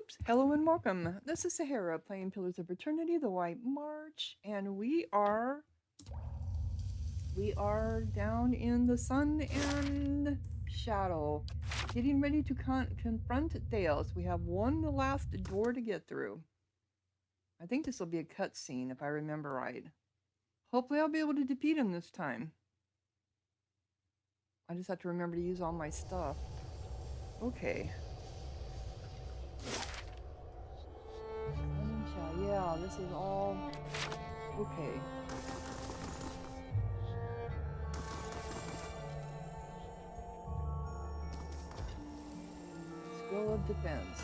Oops, hello and welcome. This is Sahara playing Pillars of Eternity, the White March, and we are down in the sun and shadow, getting ready to confront Thaos. We have one last door to get through. I think this will be a cutscene if I remember right. Hopefully I'll be able to defeat him this time. I just have to remember to use all my stuff. Okay. Yeah, this is all okay. Skill of defense.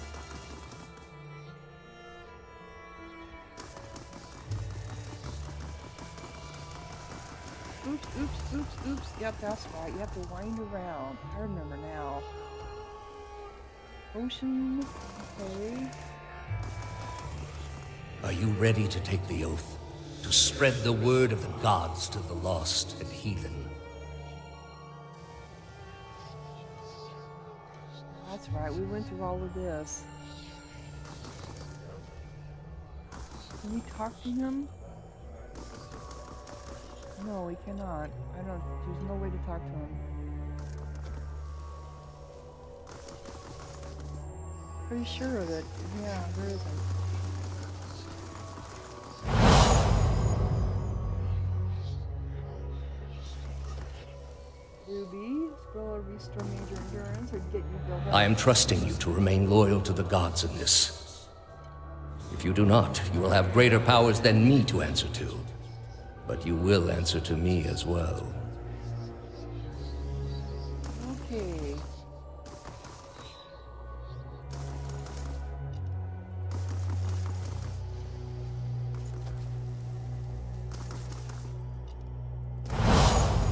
Oops. Yep, that's right. You have to wind around. I remember now. Ocean. Okay. Are you ready to take the oath? To spread the word of the gods to the lost and heathen? That's right. We went through all of this. Can we talk to him? No, we cannot. There's no way to talk to him. Pretty sure of it. Yeah, there isn't. Ruby, scroll or restore major endurance or get you built up. I am trusting you to remain loyal to the gods in this. If you do not, you will have greater powers than me to answer to. But you will answer to me as well. Okay.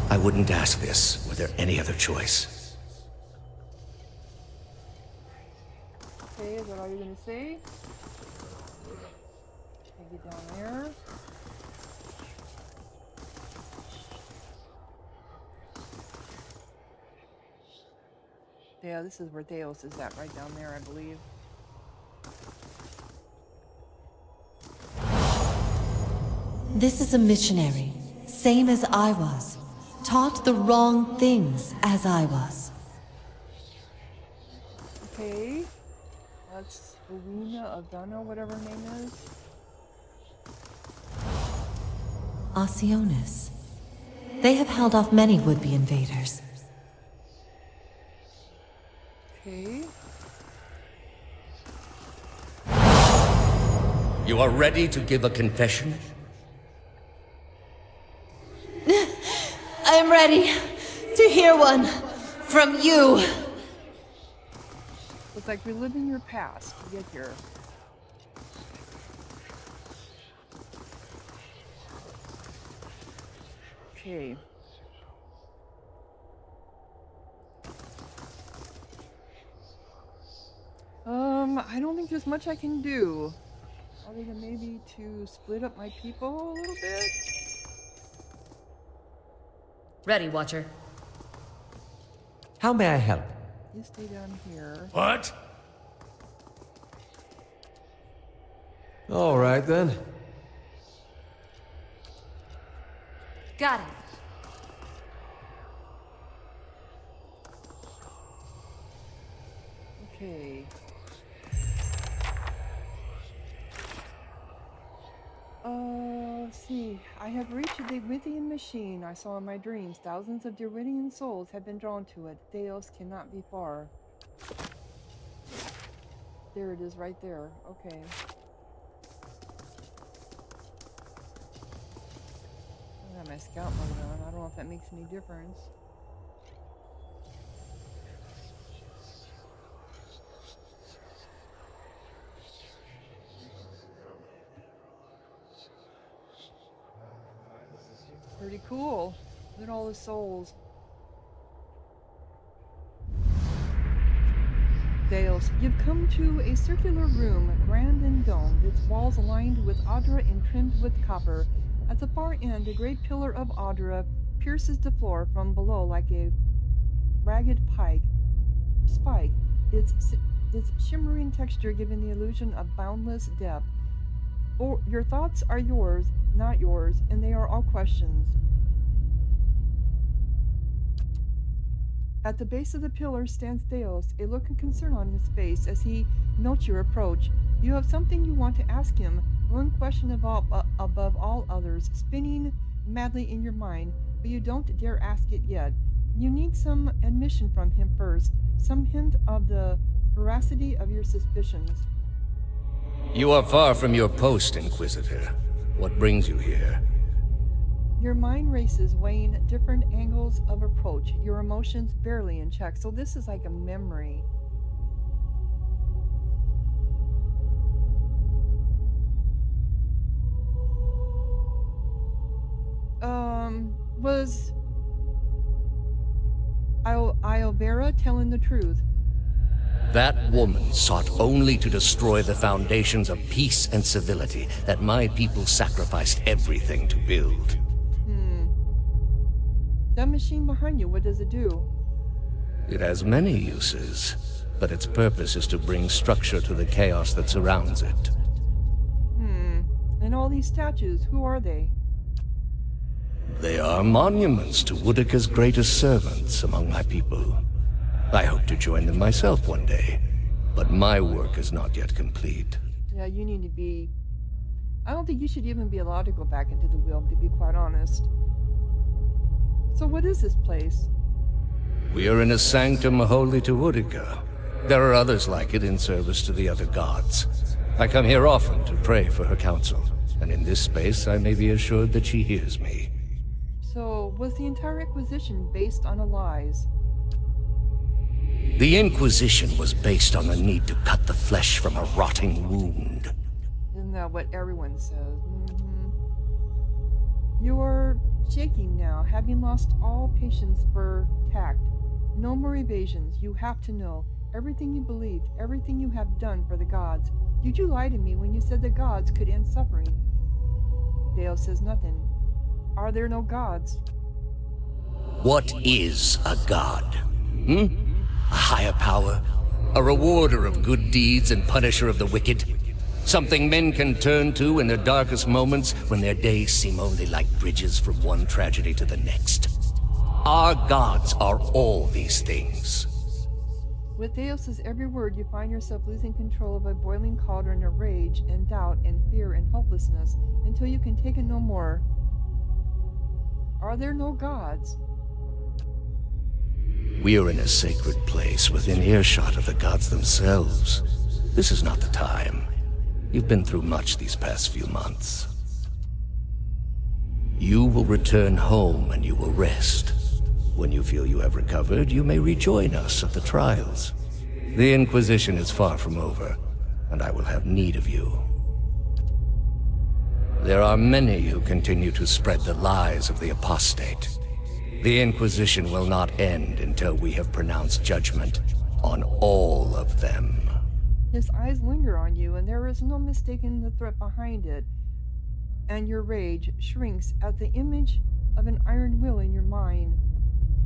I wouldn't ask this were there any other choice. Okay, is that all you're gonna say? Take it down there. Yeah, this is where Thaos is at, right down there, I believe. This is a missionary, same as I was. Taught the wrong things as I was. Okay. That's Rowena Adana, whatever her name is. Oceanus. They have held off many would-be invaders. Okay. You are ready to give a confession? I am ready to hear one from you. It's like reliving your past to get here. Okay. I don't think there's much I can do. Other than maybe to split up my people a little bit. Ready, Watcher. How may I help? You stay down here. What? All right, then. Got it. Okay. Let's see. I have reached the Withian machine I saw in my dreams. Thousands of Duridian souls have been drawn to it. Thaos cannot be far. There it is, right there. Okay. I got my scout mode on. I don't know if that makes any difference. Pretty cool. Look at all the souls. Thaos, you've come to a circular room, grand and domed, its walls lined with Audra and trimmed with copper. At the far end, a great pillar of Audra pierces the floor from below like a ragged spike. its shimmering texture giving the illusion of boundless depth. For your thoughts are yours, not yours, and they are all questions. At the base of the pillar stands Thaos, a look of concern on his face as he notes your approach. You have something you want to ask him, one question above all others, spinning madly in your mind, but you don't dare ask it yet. You need some admission from him first, some hint of the veracity of your suspicions. You are far from your post, Inquisitor. What brings you here? Your mind races, weighing different angles of approach, your emotions barely in check. So this is like a memory. Was Iobera telling the truth? That woman sought only to destroy the foundations of peace and civility that my people sacrificed everything to build. That machine behind you, what does it do? It has many uses, but its purpose is to bring structure to the chaos that surrounds it. And all these statues, who are they? They are monuments to Woodica's greatest servants among my people. I hope to join them myself one day, but my work is not yet complete. Yeah, you need to be... I don't think you should even be allowed to go back into the wheel, to be quite honest. So what is this place? We are in a sanctum holy to Woodica. There are others like it in service to the other gods. I come here often to pray for her counsel, and in this space I may be assured that she hears me. So, was the entire Inquisition based on lies? The Inquisition was based on the need to cut the flesh from a rotting wound. Isn't that what everyone says? You are shaking now, having lost all patience for tact. No more evasions. You have to know. Everything you believed, everything you have done for the gods. Did you lie to me when you said the gods could end suffering? Thaos says nothing. Are there no gods? What is a god? A higher power? A rewarder of good deeds and punisher of the wicked? Something men can turn to in their darkest moments when their days seem only like bridges from one tragedy to the next. Our gods are all these things. With Thaos' every word, you find yourself losing control of a boiling cauldron of rage and doubt and fear and hopelessness until you can take it no more. Are there no gods? We are in a sacred place within earshot of the gods themselves. This is not the time. You've been through much these past few months. You will return home and you will rest. When you feel you have recovered, you may rejoin us at the trials. The Inquisition is far from over, and I will have need of you. There are many who continue to spread the lies of the apostate. The Inquisition will not end until we have pronounced judgment on all of them. His eyes linger on you, and there is no mistaking the threat behind it. And your rage shrinks at the image of an iron will in your mind.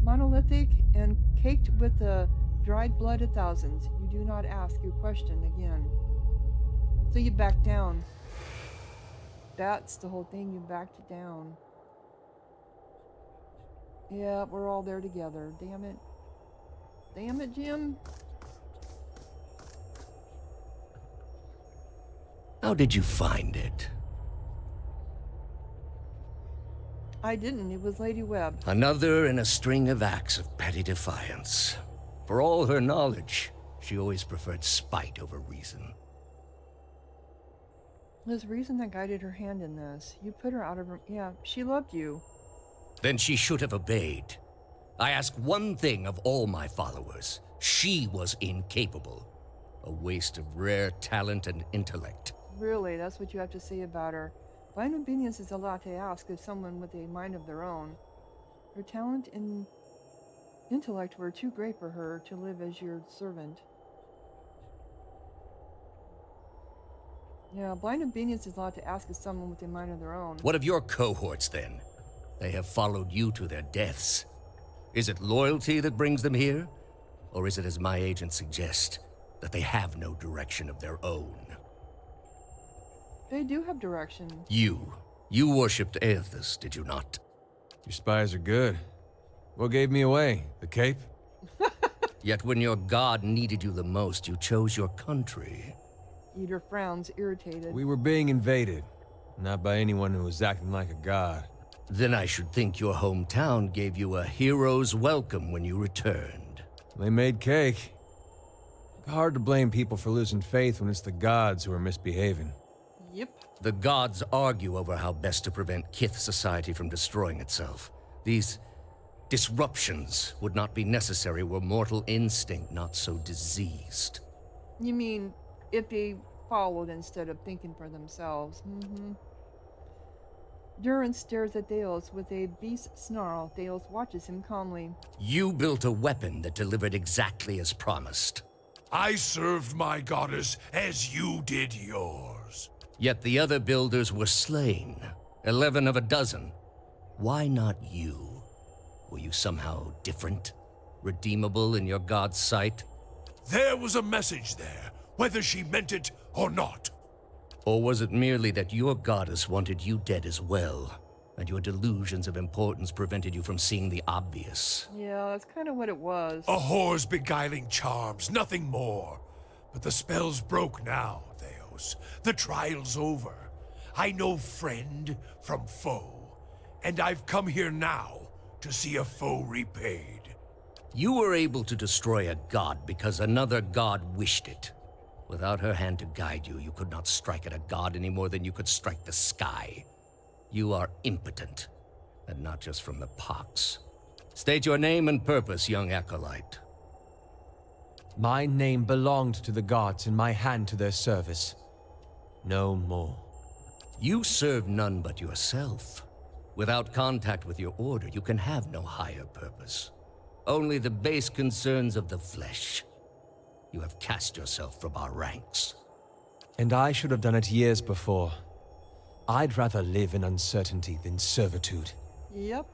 Monolithic and caked with the dried blood of thousands, you do not ask your question again. So you back down. That's the whole thing, you backed down. Yeah, we're all there together. Damn it. Damn it, Jim. How did you find it? I didn't. It was Lady Webb. Another in a string of acts of petty defiance. For all her knowledge, she always preferred spite over reason. There's reason that guided her hand in this. You put her out of her... Yeah, she loved you. Then she should have obeyed. I ask one thing of all my followers. She was incapable. A waste of rare talent and intellect. Really, that's what you have to say about her. Blind obedience is a lot to ask of someone with a mind of their own. Her talent and intellect were too great for her to live as your servant. Yeah, blind obedience is a lot to ask of someone with a mind of their own. What of your cohorts, then? They have followed you to their deaths. Is it loyalty that brings them here? Or is it as my agents suggest, that they have no direction of their own. They do have direction. You worshipped Aethys, did you not? Your spies are good. What gave me away? The cape? Yet when your god needed you the most, you chose your country. Eater frowns, irritated. We were being invaded. Not by anyone who was acting like a god. Then I should think your hometown gave you a hero's welcome when you returned. They made cake. Hard to blame people for losing faith when it's the gods who are misbehaving. Yep. The gods argue over how best to prevent Kith society from destroying itself. These disruptions would not be necessary were mortal instinct not so diseased. You mean if they followed instead of thinking for themselves? Mm-hmm. Durin stares at Thaos with a beast snarl. Thaos watches him calmly. You built a weapon that delivered exactly as promised. I served my goddess as you did yours. Yet the other builders were slain. 11 of a dozen. Why not you? Were you somehow different? Redeemable in your god's sight? There was a message there, whether she meant it or not. Or was it merely that your goddess wanted you dead as well, and your delusions of importance prevented you from seeing the obvious? Yeah, that's kind of what it was. A whore's beguiling charms, nothing more. But the spell's broke now, Thaos. The trial's over. I know friend from foe, and I've come here now to see a foe repaid. You were able to destroy a god because another god wished it. Without her hand to guide you, you could not strike at a god any more than you could strike the sky. You are impotent, and not just from the pox. State your name and purpose, young acolyte. My name belonged to the gods and my hand to their service. No more. You serve none but yourself. Without contact with your order, you can have no higher purpose. Only the base concerns of the flesh. You have cast yourself from our ranks. And I should have done it years before. I'd rather live in uncertainty than servitude. Yep,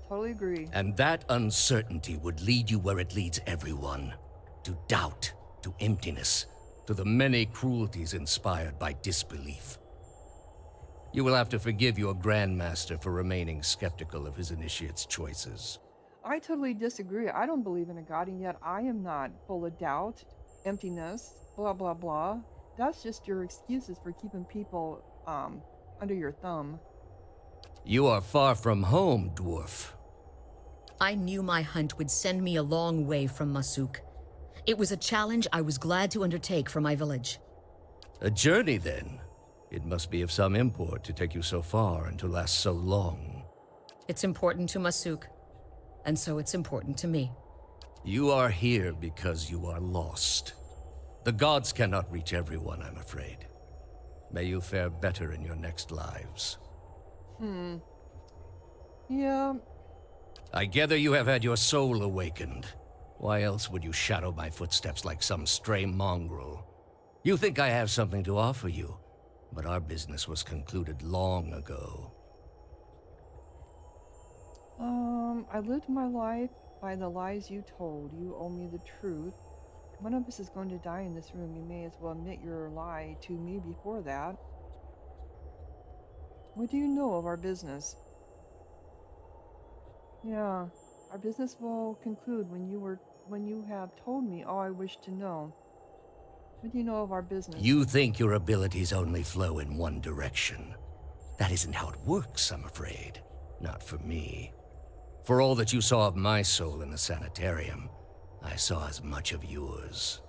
totally agree. And that uncertainty would lead you where it leads everyone. To doubt, to emptiness, to the many cruelties inspired by disbelief. You will have to forgive your Grandmaster for remaining skeptical of his initiate's choices. I totally disagree. I don't believe in a god, and yet I am not full of doubt, emptiness, blah, blah, blah. That's just your excuses for keeping people under your thumb. You are far from home, dwarf. I knew my hunt would send me a long way from Masuk. It was a challenge I was glad to undertake for my village. A journey, then? It must be of some import to take you so far and to last so long. It's important to Masuk, and so it's important to me. You are here because you are lost. The gods cannot reach everyone, I'm afraid. May you fare better in your next lives. Yeah, I gather you have had your soul awakened. Why else would you shadow my footsteps like some stray mongrel? You think I have something to offer you, but our business was concluded long ago. I lived my life by the lies you told. You owe me the truth. One of us is going to die in this room. You may as well admit your lie to me before that. What do you know of our business? Yeah, our business will conclude when you have told me all I wish to know. What do you know of our business? You think your abilities only flow in one direction. That isn't how it works, I'm afraid. Not for me. For all that you saw of my soul in the sanitarium, I saw as much of yours.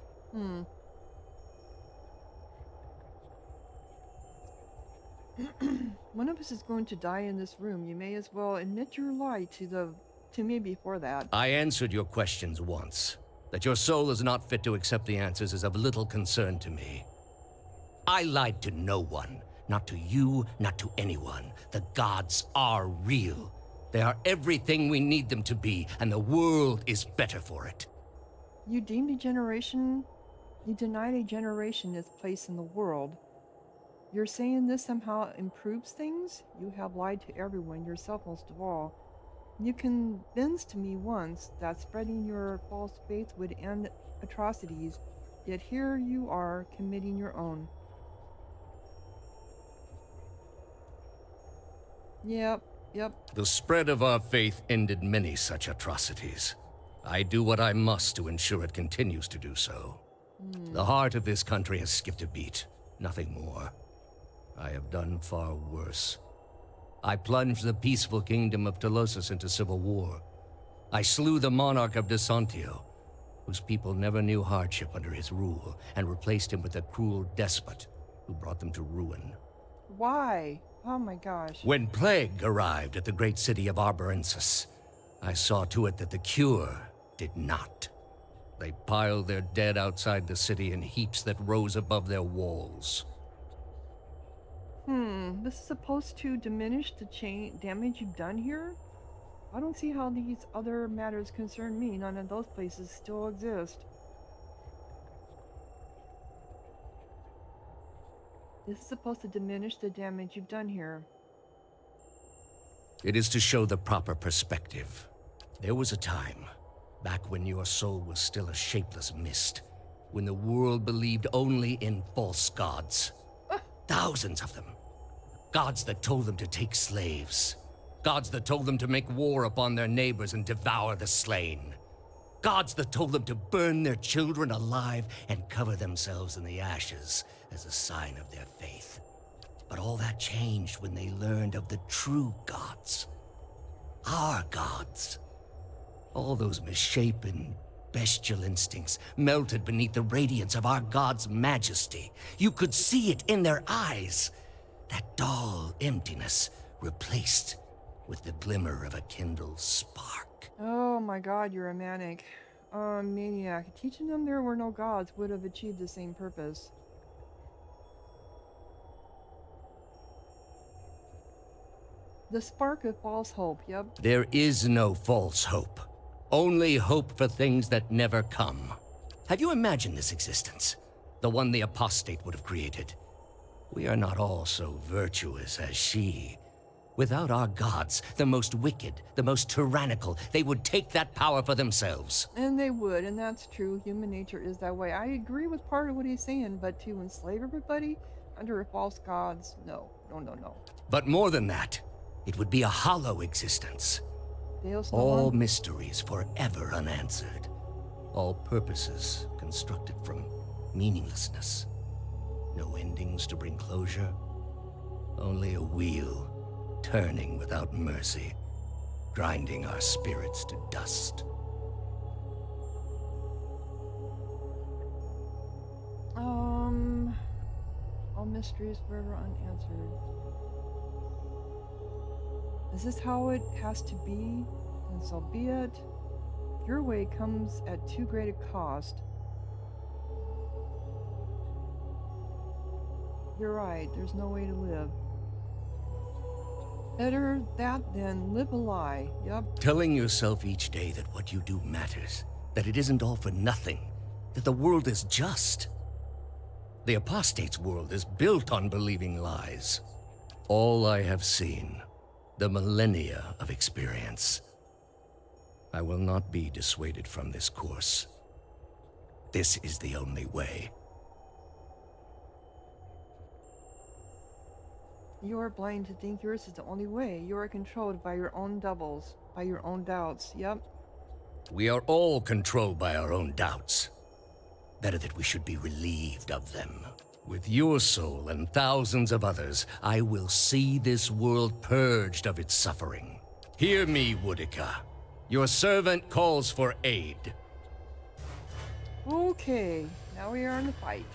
One of us is going to die in this room. You may as well admit your lie to me before that. I answered your questions once. That your soul is not fit to accept the answers is of little concern to me. I lied to no one. Not to you, not to anyone. The gods are real. They are everything we need them to be, and the world is better for it. You denied a generation its place in the world. You're saying this somehow improves things? You have lied to everyone, yourself most of all. You convinced me once that spreading your false faith would end atrocities. Yet here you are, committing your own. Yep, yep. The spread of our faith ended many such atrocities. I do what I must to ensure it continues to do so. The heart of this country has skipped a beat, nothing more. I have done far worse. I plunged the peaceful kingdom of Thaos into civil war. I slew the monarch of Desantio, whose people never knew hardship under his rule, and replaced him with a cruel despot who brought them to ruin. Why? Oh my gosh. When plague arrived at the great city of Arborensis, I saw to it that the cure did not. They piled their dead outside the city in heaps that rose above their walls. This is supposed to diminish the damage you've done here? I don't see how these other matters concern me. None of those places still exist. This is supposed to diminish the damage you've done here. It is to show the proper perspective. There was a time, back when your soul was still a shapeless mist, when the world believed only in false gods. Thousands of them. Gods that told them to take slaves. Gods that told them to make war upon their neighbors and devour the slain. Gods that told them to burn their children alive and cover themselves in the ashes as a sign of their faith. But all that changed when they learned of the true gods. Our gods. All those misshapen, bestial instincts melted beneath the radiance of our God's majesty. You could see it in their eyes. That dull emptiness replaced with the glimmer of a kindled spark. Oh my god, you're a maniac. Maniac. Teaching them there were no gods would have achieved the same purpose. The spark of false hope, yep. There is no false hope. Only hope for things that never come. Have you imagined this existence? The one the apostate would have created. We are not all so virtuous as she. Without our gods, the most wicked, the most tyrannical, they would take that power for themselves. And they would, and that's true. Human nature is that way. I agree with part of what he's saying, but to enslave everybody under false gods, no. No. But more than that, it would be a hollow existence. Thaos no All longer- mysteries forever unanswered. All purposes constructed from meaninglessness. No endings to bring closure. Only a wheel, turning without mercy, grinding our spirits to dust. All mysteries forever unanswered. Is this how it has to be? Then so be it. Your way comes at too great a cost. You're right, there's no way to live. Better that than live a lie. Yup. Telling yourself each day that what you do matters, that it isn't all for nothing, that the world is just. The apostate's world is built on believing lies. All I have seen, the millennia of experience. I will not be dissuaded from this course. This is the only way. You are blind to think yours is the only way. You are controlled by your own doubles, by your own doubts. Yep. We are all controlled by our own doubts. Better that we should be relieved of them. With your soul and thousands of others, I will see this world purged of its suffering. Hear me, Woodica. Your servant calls for aid. Okay, now we are in the fight.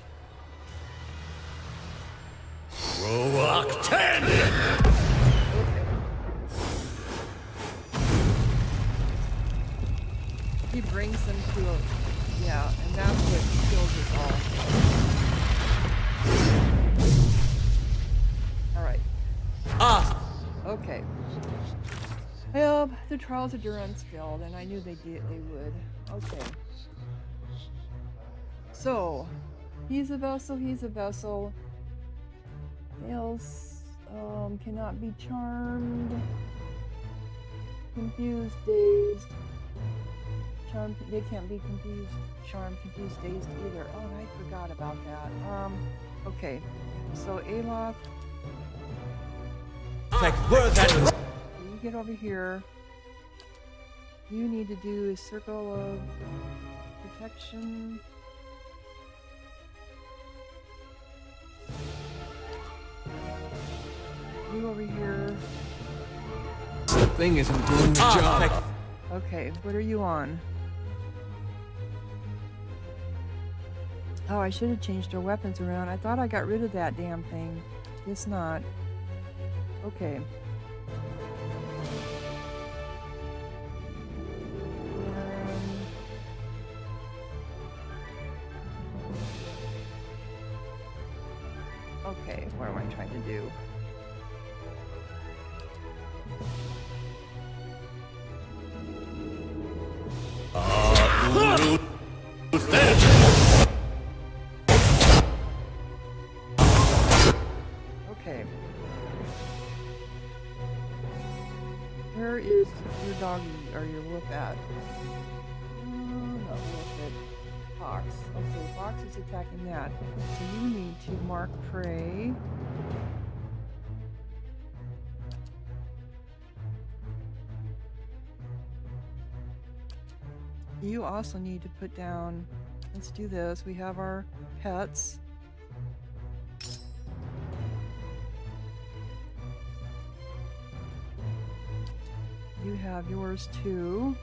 Roak 10! Okay. He brings them to a... Yeah, and that's what kills us all. Alright. Okay. Well, the trials of Durance failed, and I knew they would. Okay. So, he's a vessel. Thaos cannot be charmed. Confused, dazed. Charm, they can't be confused. Charm, confused, dazed either. Oh, and I forgot about that. Okay. So Aloth, you get over here. You need to do a circle of protection. You over here. The thing isn't doing the job. Okay, what are you on? Oh, I should have changed our weapons around. I thought I got rid of that damn thing. Guess not. Okay. Okay, what am I trying to do? Okay. Where is your doggy or your wolf at? Not wolf, it. Fox. Okay, Fox is attacking that. So you need to mark prey. You also need to put down, let's do this. We have our pets. You have yours too.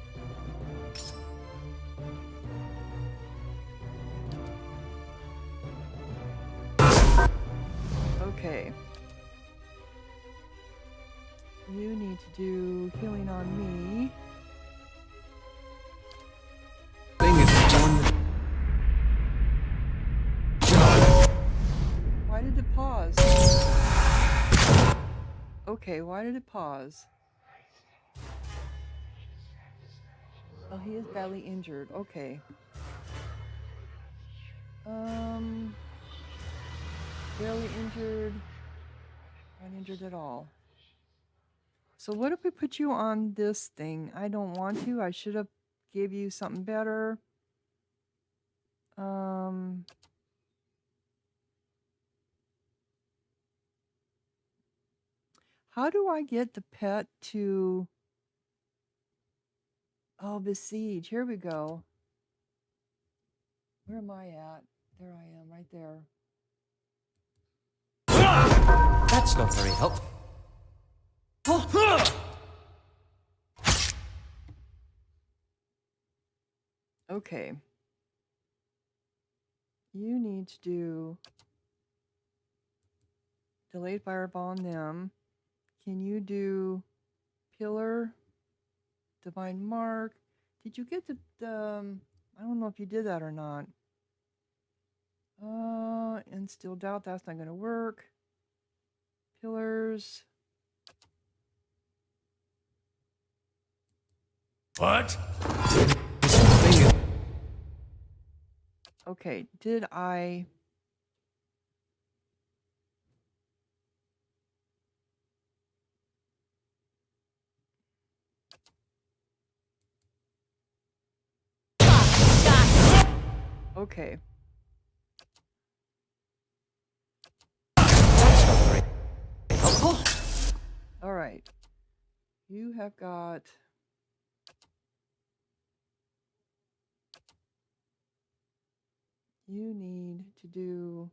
Okay. You need to do healing on me. Thing isn't doing the Why did it pause? Okay, why did it pause? Oh, he is badly injured. Okay. Barely injured. Not injured at all. So what if we put you on this thing? I don't want to. I should have gave you something better. How do I get the pet to... Oh, besiege. Here we go. Where am I at? There I am, right there. That's not very helpful. Okay. You need to do delayed fireball on them. Can you do pillar, divine mark? Did you get the I don't know if you did that or not. Instill doubt, that's not gonna work. Pillars. What? Okay, did I... Okay. All right. You have got... You need to do...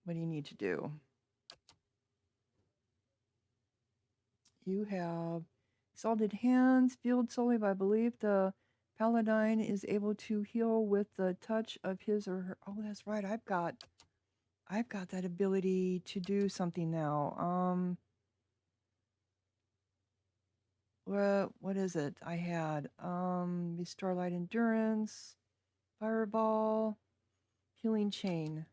What do you need to do? You have Salted Hands, fueled solely by belief. The Paladin is able to heal with the touch of his or her... Oh, that's right. I've got that ability to do something now. What is it? I had the Starlight Endurance, Fireball, Healing Chain.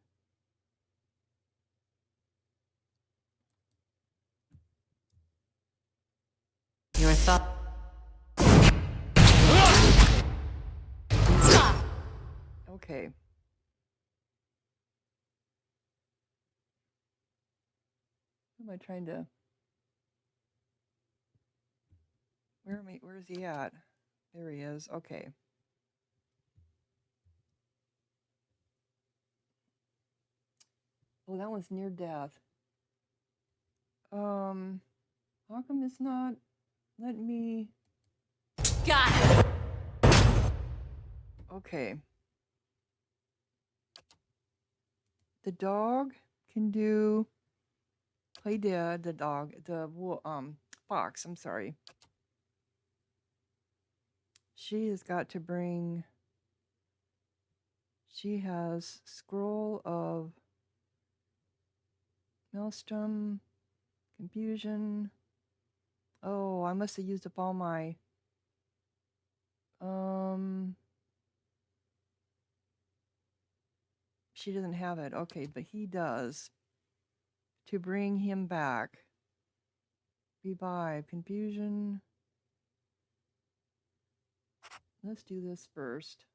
Your thought. Okay. What am I trying to... Where's he at? There he is. Okay. Oh, that one's near death. How come it's not letting me? Got it! Okay. The dog can do play dead. The dog, the fox. I'm sorry. She has got to bring. She has scroll of maelstrom, confusion. Oh, I must have used up all my. She doesn't have it. Okay, but he does. To bring him back. Revive. Confusion. Let's do this first.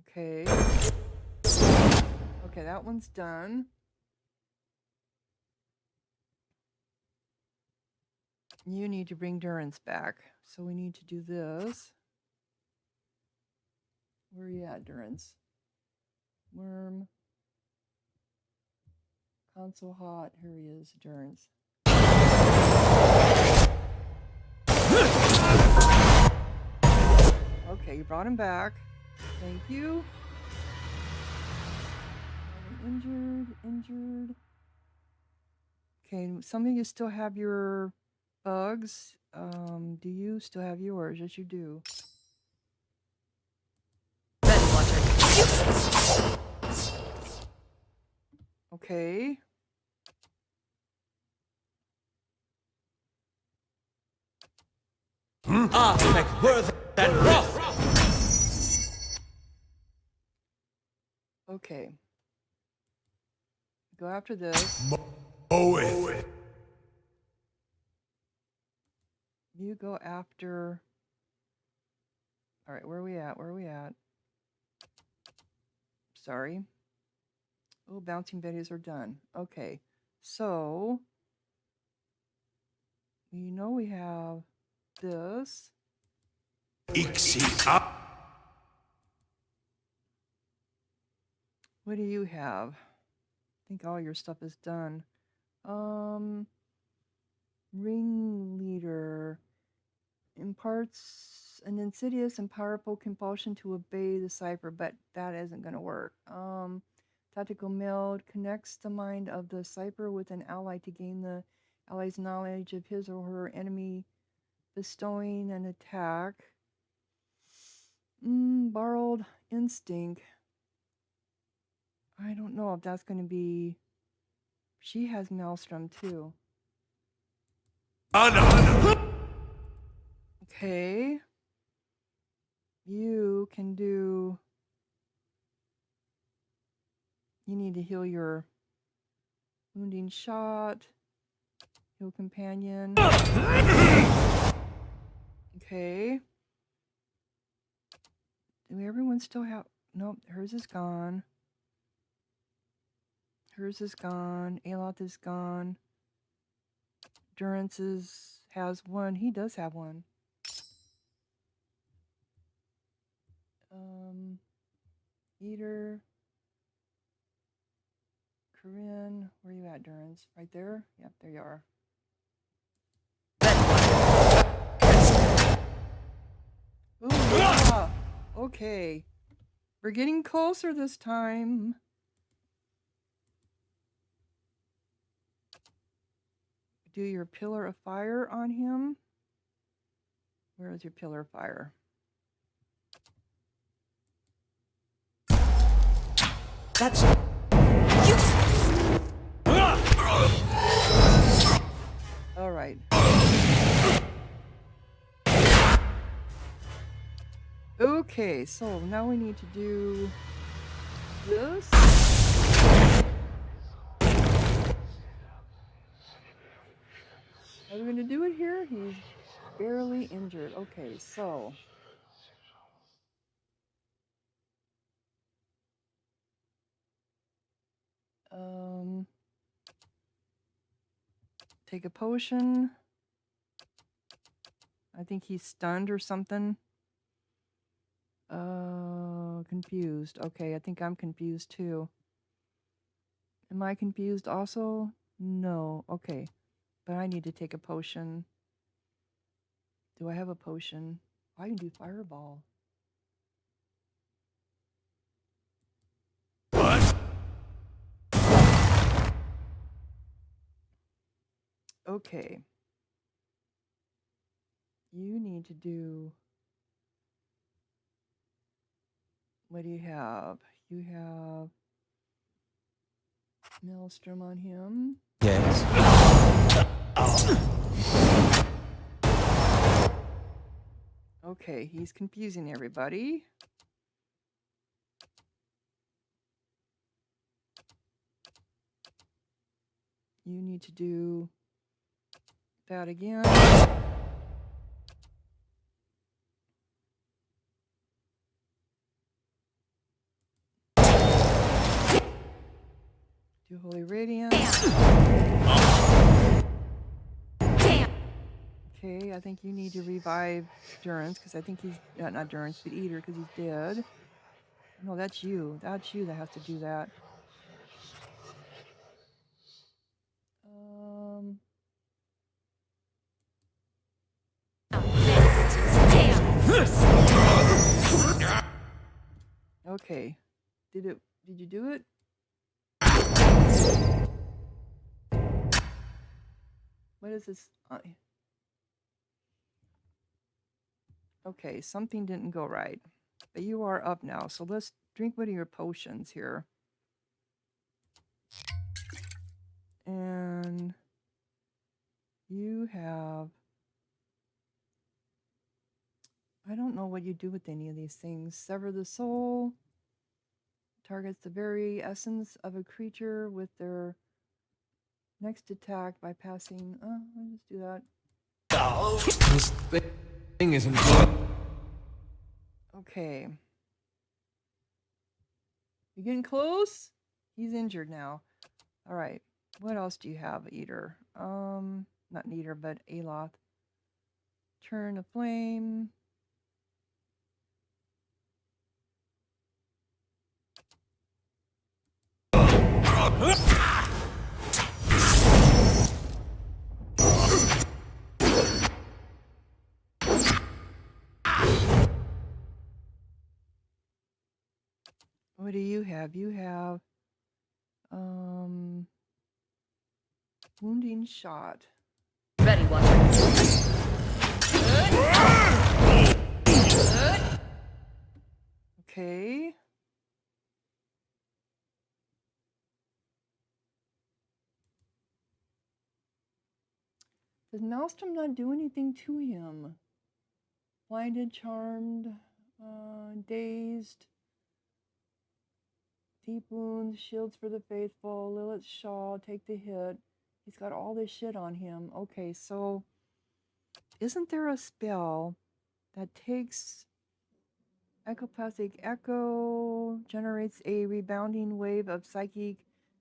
Okay. Okay, that one's done. You need to bring Durance back. So we need to do this. Where are you at, Durance? Worm. Console hot. Here he is, Durance. Okay, you brought him back. Thank you. Injured. Okay, some of you still have your bugs. Do you still have yours? Yes, you do. Okay. Okay. Go after this. Moeth. You go after. All right, where are we at? Sorry. Oh, bouncing betties are done. Okay. So, we know we have this. What do you have? I think all your stuff is done. Ringleader imparts an insidious and powerful compulsion to obey the cipher, but that isn't going to work. Tactical meld connects the mind of the cipher with an ally to gain the ally's knowledge of his or her enemy, bestowing an attack. Borrowed instinct. I don't know if that's going to be. She has Maelstrom too. Okay. You can do. You need to heal your wounding shot. Heal companion. Okay. Do everyone still have? Nope. Hers is gone. Hers is gone. Aloth is gone. Durance has one. He does have one. Eater. Corinne. Where are you at, Durance? Right there? Yep, there you are. Ooh, yeah. Okay. We're getting closer this time. Do your pillar of fire on him. Where is your pillar of fire? That's... All right. Okay, so now we need to do this. Are we going to do it here? He's barely injured. Okay, so. take a potion. I think he's stunned or something. Confused. Okay, I think I'm confused too. Am I confused also? No. Okay. But I need to take a potion. Do I have a potion? I can do fireball. What? Okay. You need to do... What do you have? You have Maelstrom on him. Yes. Okay, he's confusing everybody. You need to do that again. Do Holy Radiance. Okay, I think you need to revive Durance, because I think he's... not Durance, but Eater, because he's dead. No, that's you. That's you that has to do that. Okay. Did you do it? What is this? Okay, something didn't go right. But you are up now, so let's drink one of your potions here. And you have... I don't know what you do with any of these things. Sever the soul. Targets the very essence of a creature with their next attack by passing... I'll just do that. This thing isn't... Okay. You getting close? He's injured now. All right. What else do you have, Eater? Not an Eater, but Aloth. Turn to flame. What do you have? You have wounding shot. Ready, Watcher. Okay. Does Maelstrom not do anything to him? Blinded, charmed, dazed, deep wounds, shields for the faithful, Lilith's shawl, take the hit. He's got all this shit on him. Okay, so isn't there a spell that takes ectoplasmic echo, generates a rebounding wave of psychic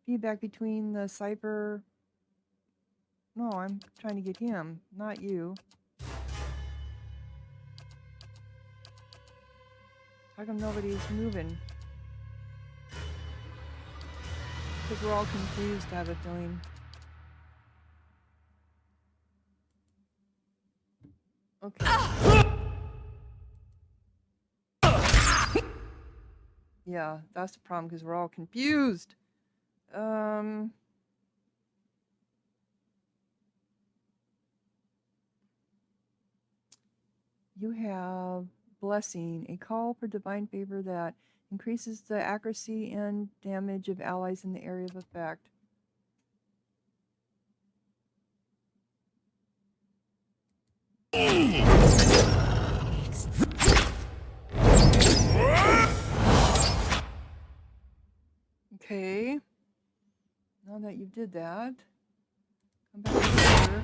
feedback between the cipher? No, I'm trying to get him, not you. How come nobody's moving? Because we're all confused, I have a feeling. Okay. Yeah, that's the problem, because we're all confused. You have Blessing, a call for divine favor that increases the accuracy and damage of allies in the area of effect. Okay. Now that you did that, come back here.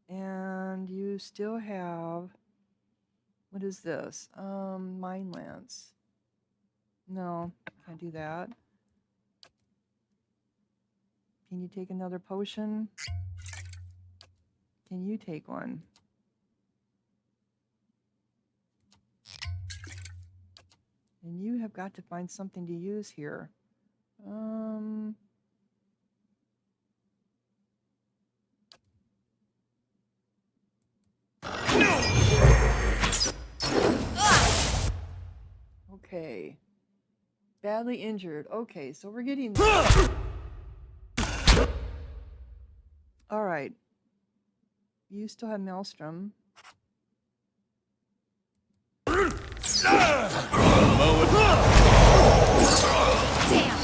And you still have... What is this? Mind Lance. No, can't do that. Can you take another potion? Can you take one? And you have got to find something to use here. Okay. Badly injured. Okay, so we're getting... All right. You still have Maelstrom. Damn.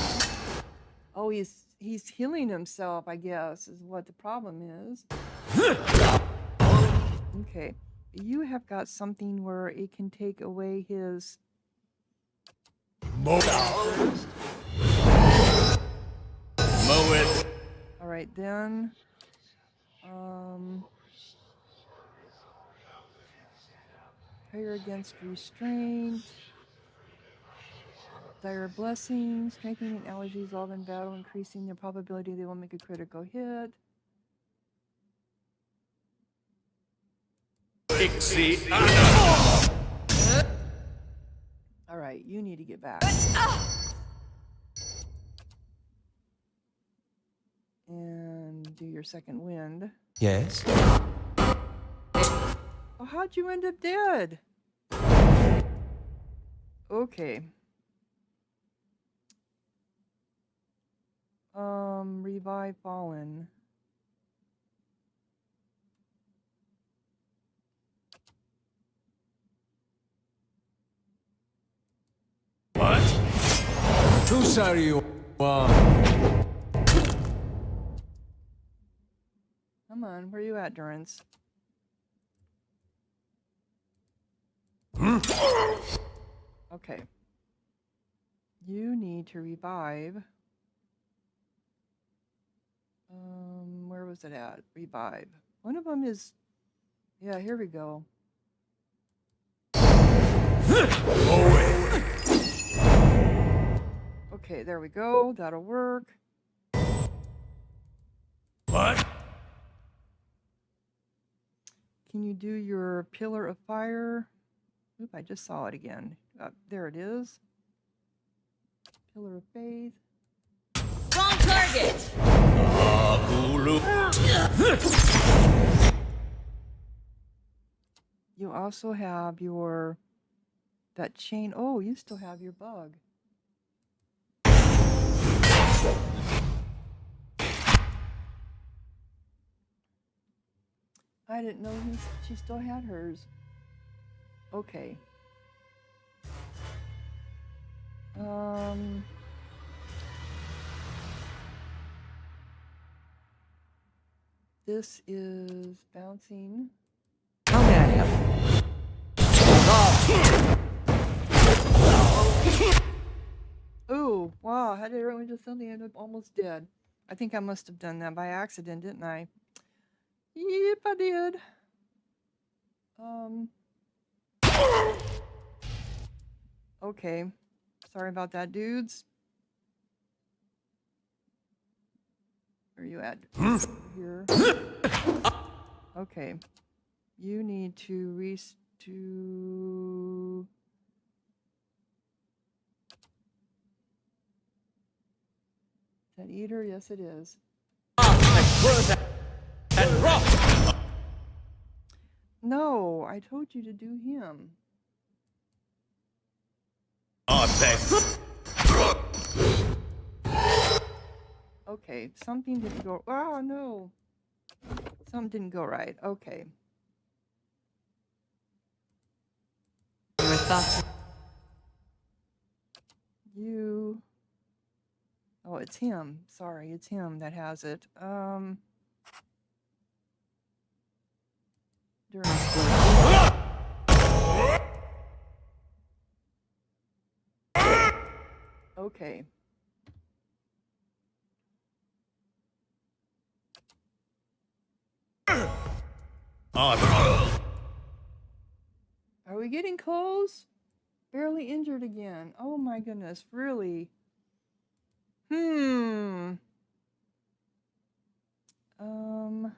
Oh, he's healing himself, I guess, is what the problem is. Okay. You have got something where it can take away his... Mow it. All right, then. Prayer against restraint. Dire blessing, strengthening allergies all in battle, increasing the probability they will make a critical hit. All right, you need to get back. And do your second wind. Yes? Oh, how'd you end up dead? Okay. Revive Fallen. What? Whose are you on? Come on, where you at, Durance? Okay. You need to revive. Where was it at? Revive. One of them is... Yeah, here we go. Okay, there we go. That'll work. What? Can you do your Pillar of Fire? Oop, I just saw it again. There it is. Pillar of Faith. Wrong target. You also have your... That chain... Oh, you still have your bug. I didn't know she still had hers. Okay. This is bouncing. How may I help? Oh, wow. How did I run into something and I'm almost dead? I think I must have done that by accident, didn't I? Yep, I did. Okay. Sorry about that, dudes. Where are you at? Here. Okay. You need to Is that Eater? Yes, it is. No, I told you to do him. Okay, something didn't go... Oh, no. Something didn't go right. Okay. You... Oh, it's him. Sorry, it's him that has it. Okay. Are we getting close? Barely injured again. Oh my goodness, really? Um.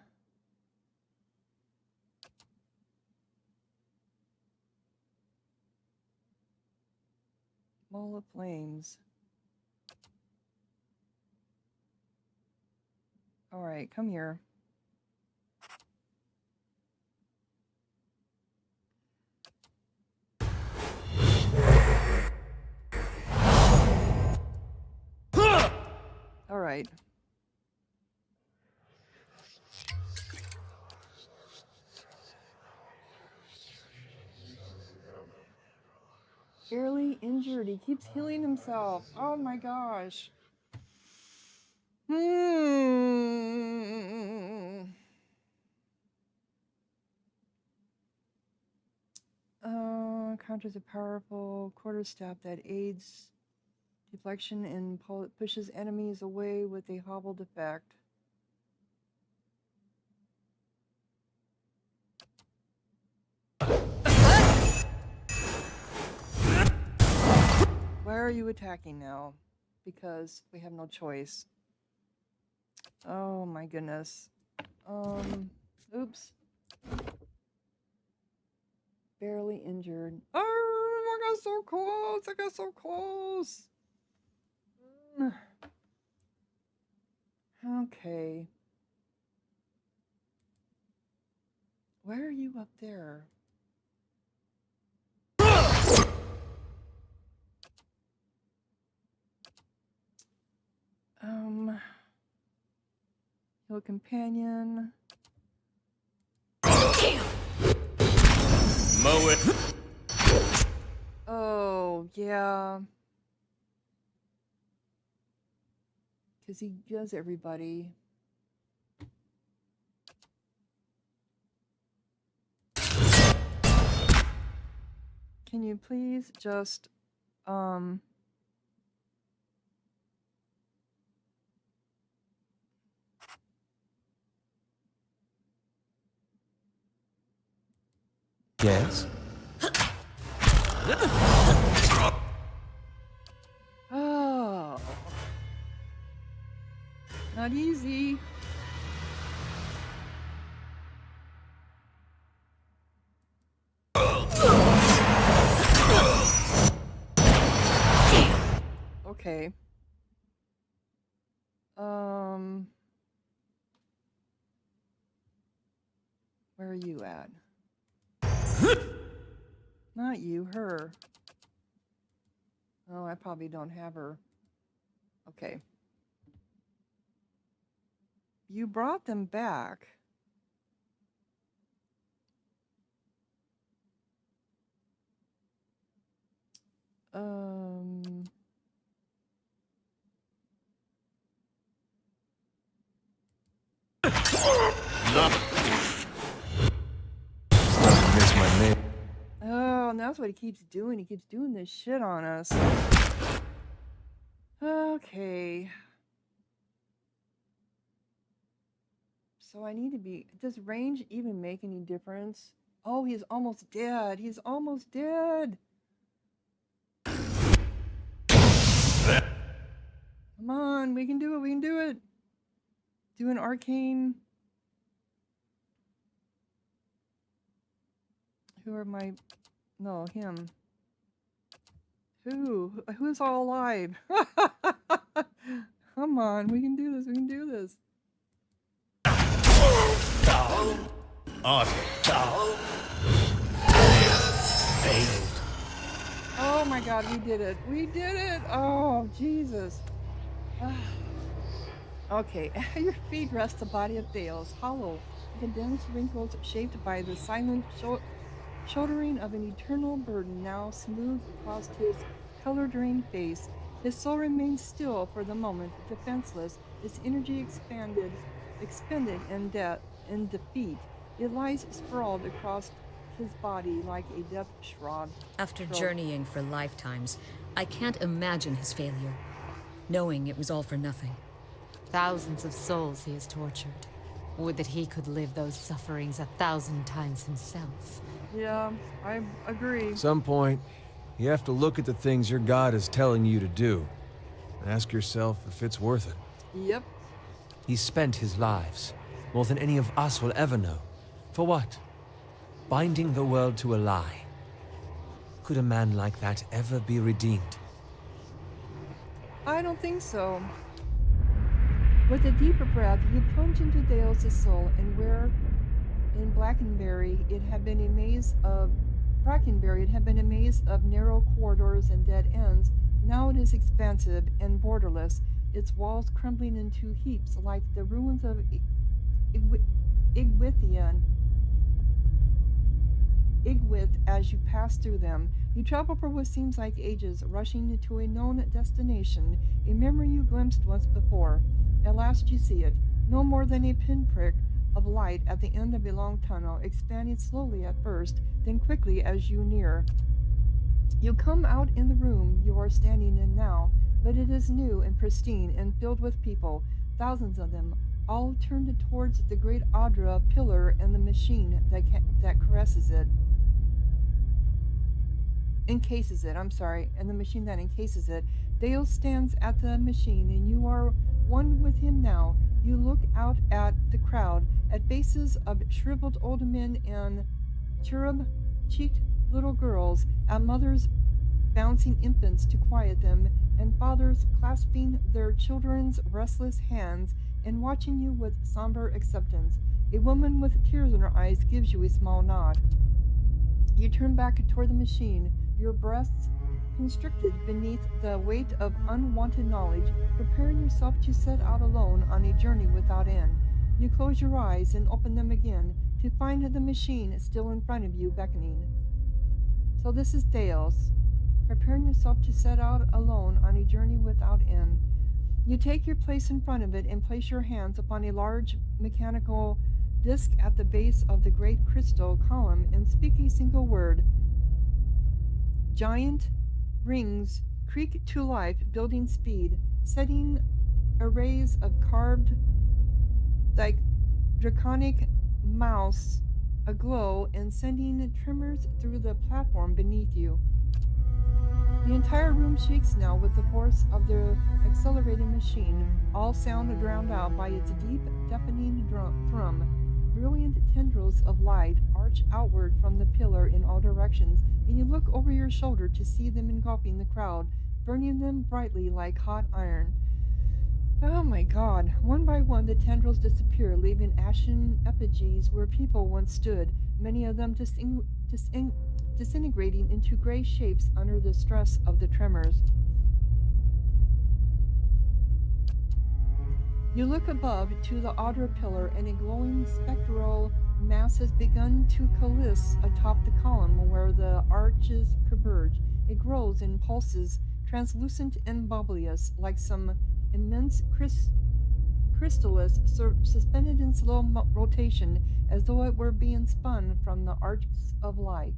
Mole of Flames. All right, come here. All right. Barely injured. He keeps healing himself. Oh my gosh. Counters a powerful quarterstaff that aids deflection and pushes enemies away with a hobbled effect. Why are you attacking now? Because we have no choice. Oh my goodness. Oops. Barely injured. Oh, I got so close. I got so close. Okay. Why are you up there? Your companion. Mow it. Oh, yeah. Because he does everybody. Can you please just, Yes? Oh. Not easy. Okay. Where are you at? Not you, her. Oh, I probably don't have her. Okay. You brought them back. Miss my name. Oh, and that's what he keeps doing. He keeps doing this shit on us. Okay. So I need to be... Does range even make any difference? Oh, he's almost dead. He's almost dead. Come on, we can do it. We can do it. Do an arcane. Who are my... No, him. Who's all alive? Come on, we can do this. We can do this. Oh my god, we did it. We did it. Oh, Jesus. Okay, at your feet rests the body of Thaos, hollow, with the dense wrinkles shaped by the silent shouldering of an eternal burden now smoothed across his color-drained face. His soul remains still for the moment, defenseless, its energy expended in defeat. It lies sprawled across his body like a death shroud. After journeying for lifetimes, I can't imagine his failure, knowing it was all for nothing. Thousands of souls he has tortured. Would that he could live those sufferings 1,000 times himself. Yeah, I agree. At some point, you have to look at the things your god is telling you to do and ask yourself if it's worth it. Yep. He spent his lives, more than any of us will ever know. For what? Binding the world to a lie. Could a man like that ever be redeemed? I don't think so. With a deeper breath, you plunge into Thaos' soul, and where in Brackenberry it had been a maze of narrow corridors and dead ends. Now it is expansive and borderless, its walls crumbling into heaps like the ruins of Igwith as you pass through them. You travel for what seems like ages, rushing to a known destination, a memory you glimpsed once before. At last you see it, no more than a pinprick of light at the end of a long tunnel, expanding slowly at first, then quickly as you near. You come out in the room you are standing in now, but it is new and pristine and filled with people, thousands of them, all turned towards the great Audra pillar and the machine that caresses it. Encases it, and the machine that encases it. Dale stands at the machine, and you are one with him now. You look out at the crowd, at faces of shriveled old men and cherub-cheeked little girls, at mothers bouncing infants to quiet them, and fathers clasping their children's restless hands and watching you with somber acceptance. A woman with tears in her eyes gives you a small nod. You turn back toward the machine, your breasts constricted beneath the weight of unwanted knowledge, preparing yourself to set out alone on a journey without end. You close your eyes and open them again to find the machine still in front of you, beckoning. So this is Thaos, preparing yourself to set out alone on a journey without end. You take your place in front of it and place your hands upon a large mechanical disc at the base of the great crystal column and speak a single word. Giant rings creak to life, building speed, setting arrays of carved, like draconic mouse aglow and sending tremors through the platform beneath you. The entire room shakes now with the force of the accelerating machine, all sound drowned out by its deep, deafening thrum. Brilliant tendrils of light arch outward from the pillar in all directions, and you look over your shoulder to see them engulfing the crowd, burning them brightly like hot iron. Oh my God. One by one the tendrils disappear, leaving ashen effigies where people once stood, many of them disintegrating into gray shapes under the stress of the tremors. You look above to the Audra pillar, and a glowing spectral mass has begun to coalesce atop the column where the arches converge. It grows and pulses, translucent and bubblious, like some immense crystallis suspended in slow rotation, as though it were being spun from the arcs of light.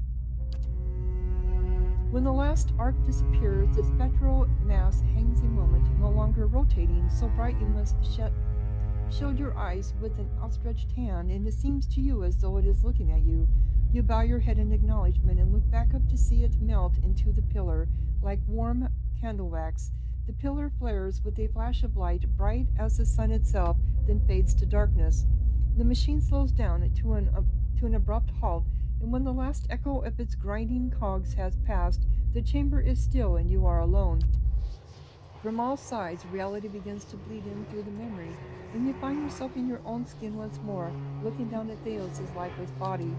When the last arc disappears, the spectral mass hangs a moment, no longer rotating, so bright you must shield your eyes with an outstretched hand, and it seems to you as though it is looking at you. You bow your head in acknowledgement and look back up to see it melt into the pillar, like warm candle wax. The pillar flares with a flash of light, bright as the sun itself, then fades to darkness. The machine slows down to an abrupt halt, and when the last echo of its grinding cogs has passed, the chamber is still and you are alone. From all sides, reality begins to bleed in through the memory, and you find yourself in your own skin once more, looking down at Thaos' lifeless body.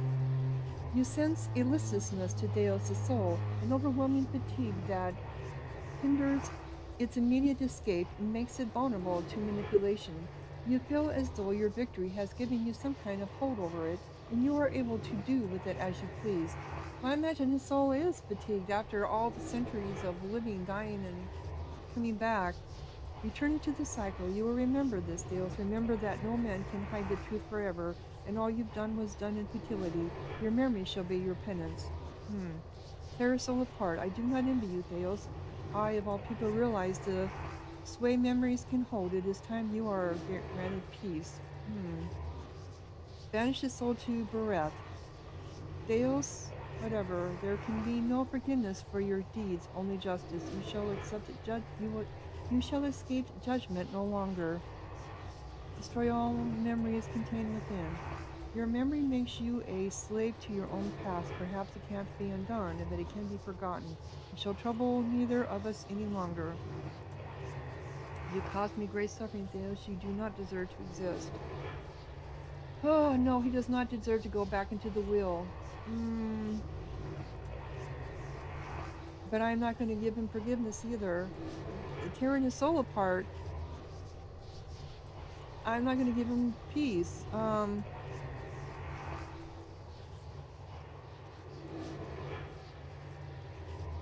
You sense a listlessness to Thaos' soul, an overwhelming fatigue that hinders its immediate escape and makes it vulnerable to manipulation. You feel as though your victory has given you some kind of hold over it, and you are able to do with it as you please. I imagine his soul is fatigued after all the centuries of living, dying, and coming back. Returning to the cycle, you will remember this, Thaos. Remember that no man can hide the truth forever, and all you've done was done in futility. Your memory shall be your penance. Tear your soul apart. I do not envy you, Thaos. I, of all people, realize the sway memories can hold. It is time you are granted peace. Banish his soul to Bereth. Thaos, whatever, there can be no forgiveness for your deeds, only justice. You shall accept you shall escape judgment no longer. Destroy all memories contained within. Your memory makes you a slave to your own past. Perhaps it can't be undone, but it can be forgotten. It shall trouble neither of us any longer. You caused me great suffering, Thanos. You do not deserve to exist. Oh, no, he does not deserve to go back into the wheel. But I'm not going to give him forgiveness either. Tearing his soul apart, I'm not going to give him peace.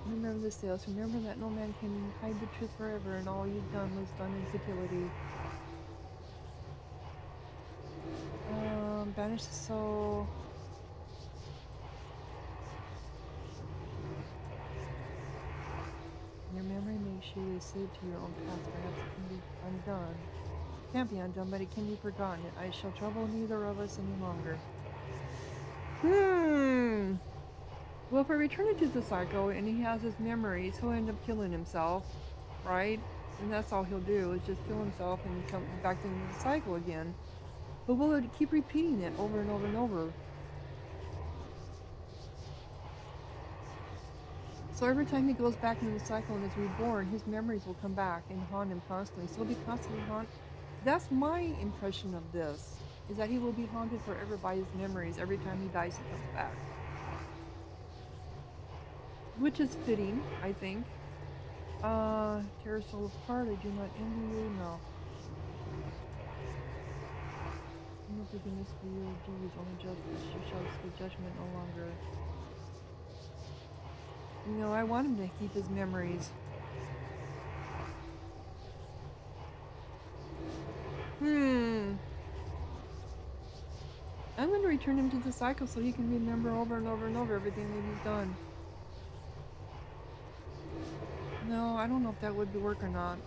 Remember this, Thaos. Remember that no man can hide the truth forever, and all you've done was done in futility. Banish the soul. Your memory makes you a slave to your own past. Perhaps it can be undone. Can't be undone, but it can be forgotten. I shall trouble neither of us any longer. Well, if I return it to the cycle and he has his memories, he'll end up killing himself, right? And that's all he'll do, is just kill himself and come back into the cycle again. But will it keep repeating it over and over and over? So every time he goes back into the cycle and is reborn, his memories will come back and haunt him constantly. So he'll be constantly haunted. That's my impression of this, is that he will be haunted forever by his memories. Every time he dies, he comes back. Which is fitting, I think. Tear soul apart, I do not envy you, no. No forgiveness for your deeds, only justice. You shall escape judgment no longer. No, I want him to keep his memories. I'm going to return him to the cycle so he can remember over and over and over everything that he's done. No, I don't know if that would work or not.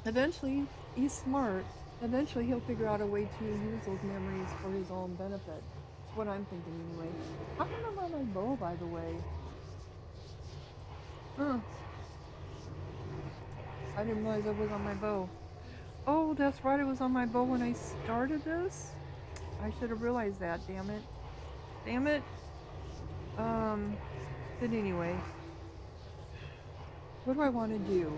Eventually, he's smart. Eventually, he'll figure out a way to use those memories for his own benefit. That's what I'm thinking anyway. How come I'm on my bow, by the way? I didn't realize I was on my bow. Oh, that's right, I was on my bow when I started this? I should have realized that, damn it. Damn it. But anyway. What do I want to do?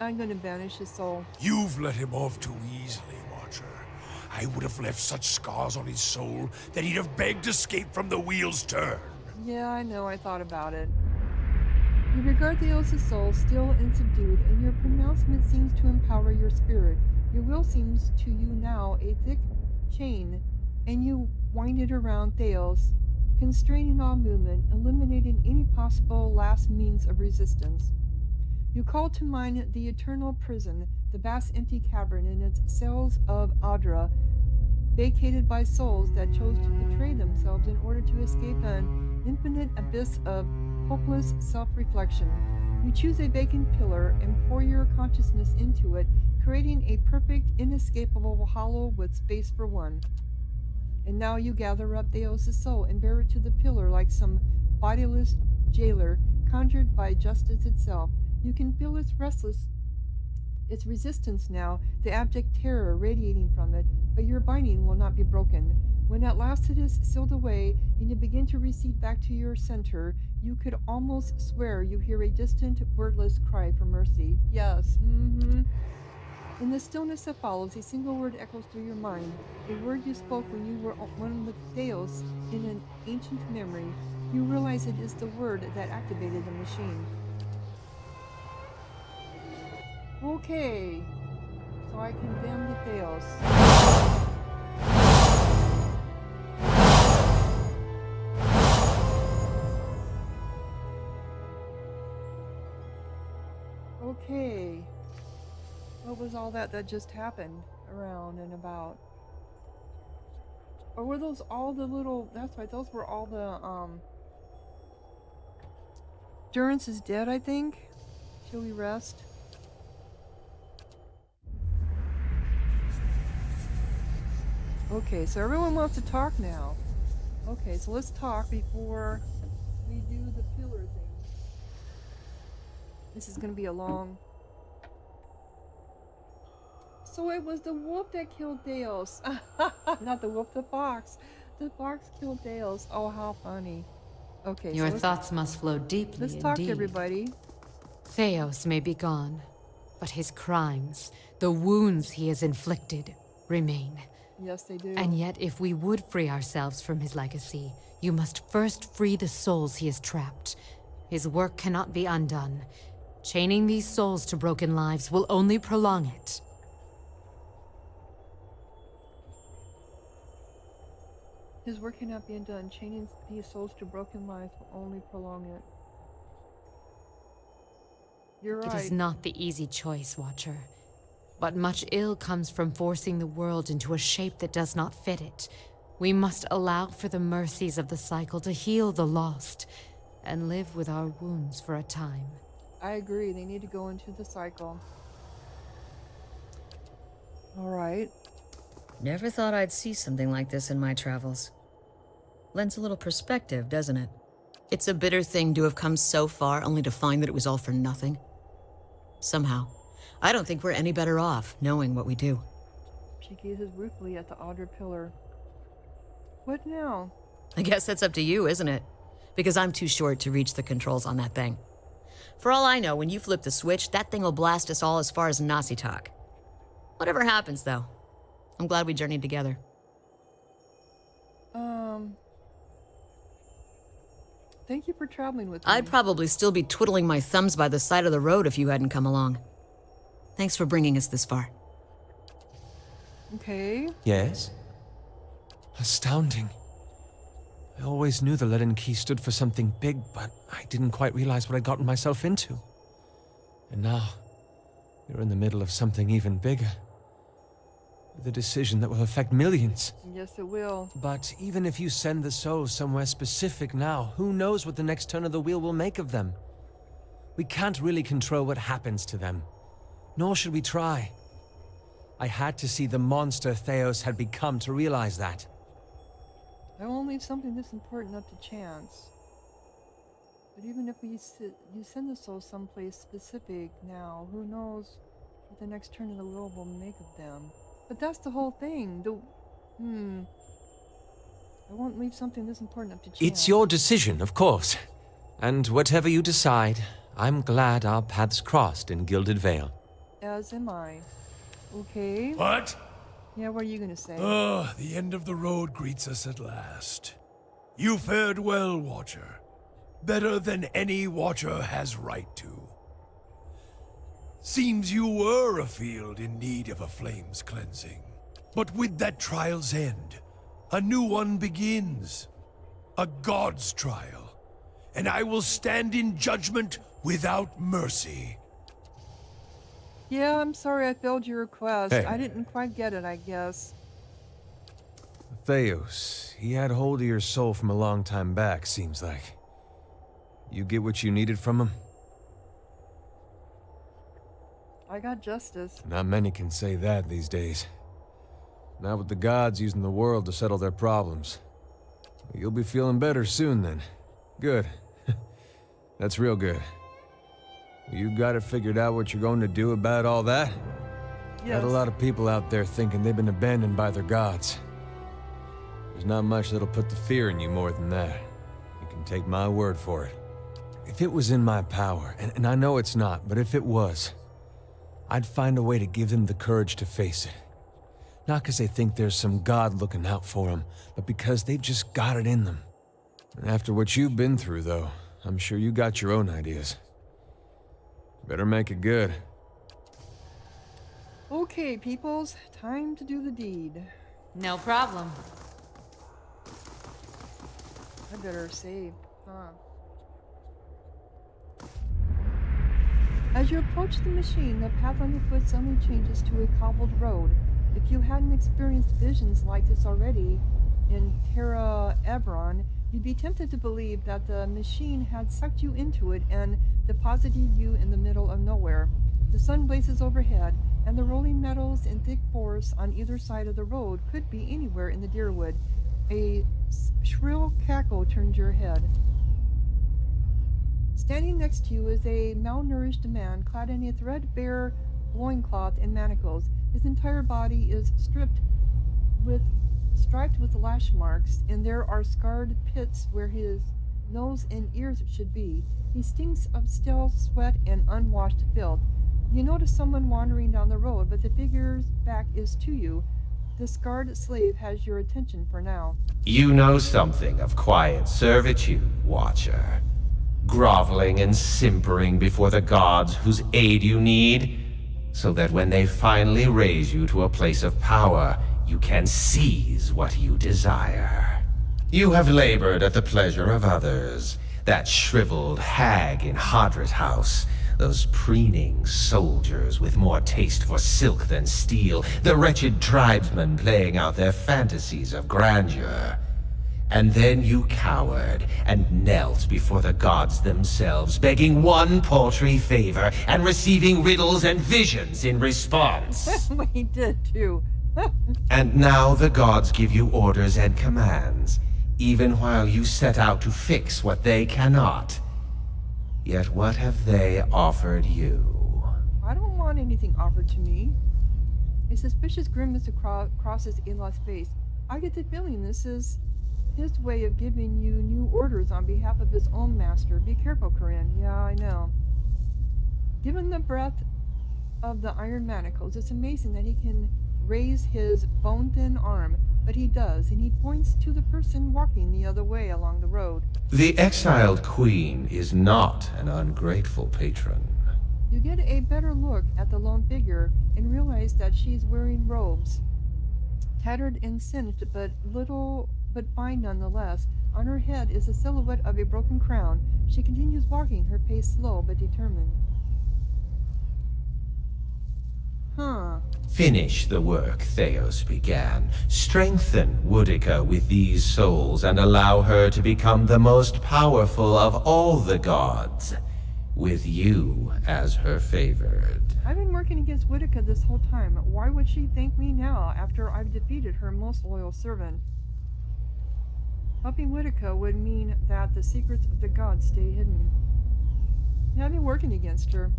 I'm going to banish his soul. You've let him off too easily, Watcher. I would have left such scars on his soul that he'd have begged escape from the wheel's turn. Yeah, I know, I thought about it. You regard Thaos' soul still and subdued, and your pronouncement seems to empower your spirit. Your will seems to you now a thick chain, and you wind it around Thaos, constraining all movement, eliminating any possible last means of resistance. You call to mind the eternal prison, the vast empty cavern in its cells of Adra, vacated by souls that chose to betray themselves in order to escape an infinite abyss of hopeless self-reflection. You choose a vacant pillar and pour your consciousness into it, creating a perfect, inescapable hollow with space for one. And now you gather up Thaos' soul and bear it to the pillar like some bodiless jailer conjured by justice itself. You can feel its resistance now, the abject terror radiating from it, but your binding will not be broken. When at last it is sealed away and you begin to recede back to your center, you could almost swear you hear a distant, wordless cry for mercy. Yes, In the stillness that follows, a single word echoes through your mind, a word you spoke when you were one with Thaos in an ancient memory. You realize it is the word that activated the machine. Okay, so I condemn the Thaos. Okay. What was all that just happened around and about? Or were those all the little... That's right, those were all the, Durance is dead, I think? Shall we rest? Okay, so everyone wants to talk now. Okay, so let's talk before we do the pillar thing. This is gonna be a long... So it was the wolf that killed Thaos. Not the wolf, the fox. The fox killed Thaos. Oh, how funny. Okay, Your so thoughts must flow deeply let's indeed. talk to everybody. Thaos may be gone, but his crimes, the wounds he has inflicted, remain. Yes, they do. And yet, if we would free ourselves from his legacy, you must first free the souls he has trapped. His work cannot be undone. Chaining these souls to broken lives will only prolong it. His work cannot be undone. Chaining these souls to broken lives will only prolong it. You're right. It is not the easy choice, Watcher. But much ill comes from forcing the world into a shape that does not fit it. We must allow for the mercies of the cycle to heal the lost, and live with our wounds for a time. I agree. They need to go into the cycle. All right. Never thought I'd see something like this in my travels. Lends a little perspective, doesn't it? It's a bitter thing to have come so far only to find that it was all for nothing. Somehow, I don't think we're any better off knowing what we do. She gazes ruefully at the outer pillar. What now? I guess that's up to you, isn't it? Because I'm too short to reach the controls on that thing. For all I know, when you flip the switch, that thing will blast us all as far as Nasi talk. Whatever happens, though, I'm glad we journeyed together. Thank you for traveling with me. I'd probably still be twiddling my thumbs by the side of the road if you hadn't come along. Thanks for bringing us this far. Okay. Yes? Astounding. I always knew the Leaden Key stood for something big, but I didn't quite realize what I'd gotten myself into. And now, you're in the middle of something even bigger. With a decision that will affect millions. Yes, it will. But even if you send the souls somewhere specific now, who knows what the next turn of the wheel will make of them? We can't really control what happens to them. Nor should we try. I had to see the monster Thaos had become to realize that. I won't leave something this important up to chance. But even if you send the soul someplace specific now, who knows what the next turn of the wheel will make of them. But that's the whole thing. I won't leave something this important up to chance. It's your decision, of course. And whatever you decide, I'm glad our paths crossed in Gilded Vale. As am I. Okay. What? Yeah, what are you gonna say? The end of the road greets us at last. You fared well, Watcher. Better than any Watcher has right to. Seems you were afield in need of a flame's cleansing. But with that trial's end, a new one begins. A God's trial. And I will stand in judgment without mercy. Yeah, I'm sorry I failed your request. Hey. I didn't quite get it, I guess. Thaos, he had hold of your soul from a long time back, seems like. You get what you needed from him? I got justice. Not many can say that these days. Not with the gods using the world to settle their problems. You'll be feeling better soon then. Good. That's real good. You got it figured out what you're going to do about all that? Yes. Got a lot of people out there thinking they've been abandoned by their gods. There's not much that'll put the fear in you more than that. You can take my word for it. If it was in my power, and I know it's not, but if it was, I'd find a way to give them the courage to face it. Not because they think there's some god looking out for them, but because they've just got it in them. And after what you've been through, though, I'm sure you got your own ideas. Better make it good. Okay, peoples, time to do the deed. No problem. I better save, huh? As you approach the machine, the path underfoot suddenly changes to a cobbled road. If you hadn't experienced visions like this already in Terra Ebron, you'd be tempted to believe that the machine had sucked you into it and deposited you in the middle of nowhere. The sun blazes overhead, and the rolling meadows and thick forests on either side of the road could be anywhere in the Deerwood. A shrill cackle turns your head. Standing next to you is a malnourished man clad in a threadbare loincloth and manacles. His entire body is with striped with lash marks, and there are scarred pits where his nose and ears should be. He stinks of stale sweat and unwashed filth. You notice someone wandering down the road, but the figure's back is to you. The scarred slave has your attention for now. You know something of quiet servitude, Watcher. Groveling and simpering before the gods whose aid you need, so that when they finally raise you to a place of power, you can seize what you desire. You have labored at the pleasure of others. That shriveled hag in Hadrit House, those preening soldiers with more taste for silk than steel, the wretched tribesmen playing out their fantasies of grandeur. And then you cowered and knelt before the gods themselves, begging one paltry favor and receiving riddles and visions in response. We did too. And now the gods give you orders and commands, even while you set out to fix what they cannot. Yet what have they offered you? I don't want anything offered to me. A suspicious grimace crosses Elot's face. I get the feeling this is his way of giving you new orders on behalf of his own master. Be careful, Corinne. Yeah, I know. Given the breadth of the iron manacles, it's amazing that he can raise his bone-thin arm, but he does, and he points to the person walking the other way along the road. The exiled queen is not an ungrateful patron. You get a better look at the lone figure and realize that she's wearing robes, tattered and singed, but fine nonetheless. On her head is the silhouette of a broken crown. She continues walking, her pace slow but determined. Finish the work Thaos began. Strengthen Woodica with these souls and allow her to become the most powerful of all the gods, with you as her favored. I've been working against Woodica this whole time. Why would she thank me now after I've defeated her most loyal servant? Helping Woodica would mean that the secrets of the gods stay hidden. Yeah, I've been working against her.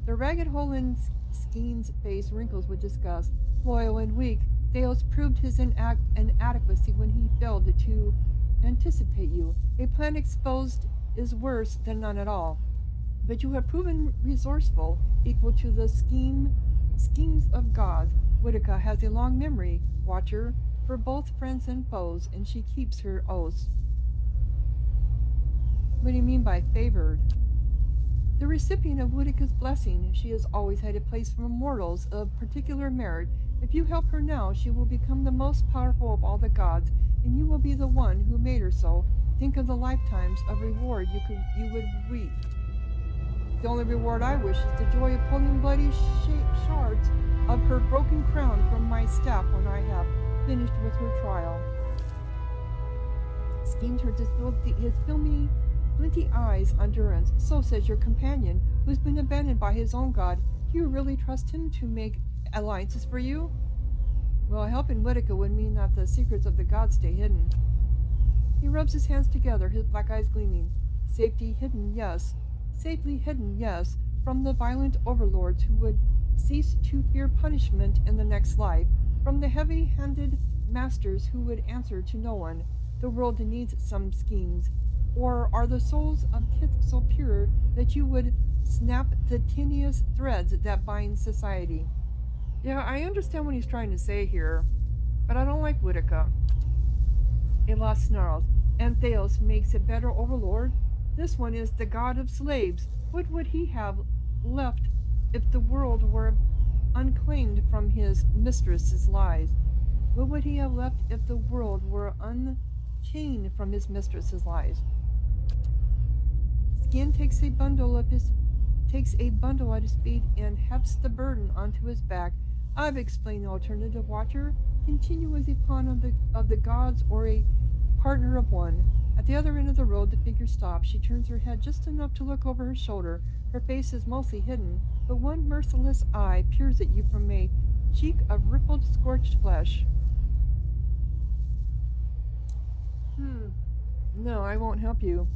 The ragged hole in Skeen's face wrinkles with disgust. Loyal and weak, Thaos proved his inadequacy when he failed to anticipate you. A plan exposed is worse than none at all. But you have proven resourceful, equal to the schemes of gods. Woodica has a long memory, Watcher, for both friends and foes, and she keeps her oaths. What do you mean by favored? The recipient of Woodica's blessing, she has always had a place for mortals of particular merit. If you help her now, she will become the most powerful of all the gods, and you will be the one who made her so. Think of the lifetimes of reward you would reap. The only reward I wish is the joy of pulling bloody shards of her broken crown from my staff when I have finished with her trial. Skeen turns his filmy, flinty eyes on Durance. So says your companion, who's been abandoned by his own god. Do you really trust him to make alliances for you? Well, helping Woodica would mean that the secrets of the gods stay hidden. He rubs his hands together, his black eyes gleaming. Safely hidden, yes, from the violent overlords who would cease to fear punishment in the next life, from the heavy-handed masters who would answer to no one. The world needs some schemes. Or are the souls of kith so pure that you would snap the tenuous threads that bind society? Yeah, I understand what he's trying to say here, but I don't like Woodica. Elot snarls, and Thaos makes a better overlord? This one is the god of slaves. What would he have left if the world were unclaimed from his mistress's lies? What would he have left if the world were unchained from his mistress's lies? Skin takes a bundle at his feet and hefts the burden onto his back. I've explained the alternative, Watcher. Continue as a pawn of the gods or a partner of one. At the other end of the road, the figure stops. She turns her head just enough to look over her shoulder. Her face is mostly hidden, but one merciless eye peers at you from a cheek of rippled, scorched flesh. No, I won't help you.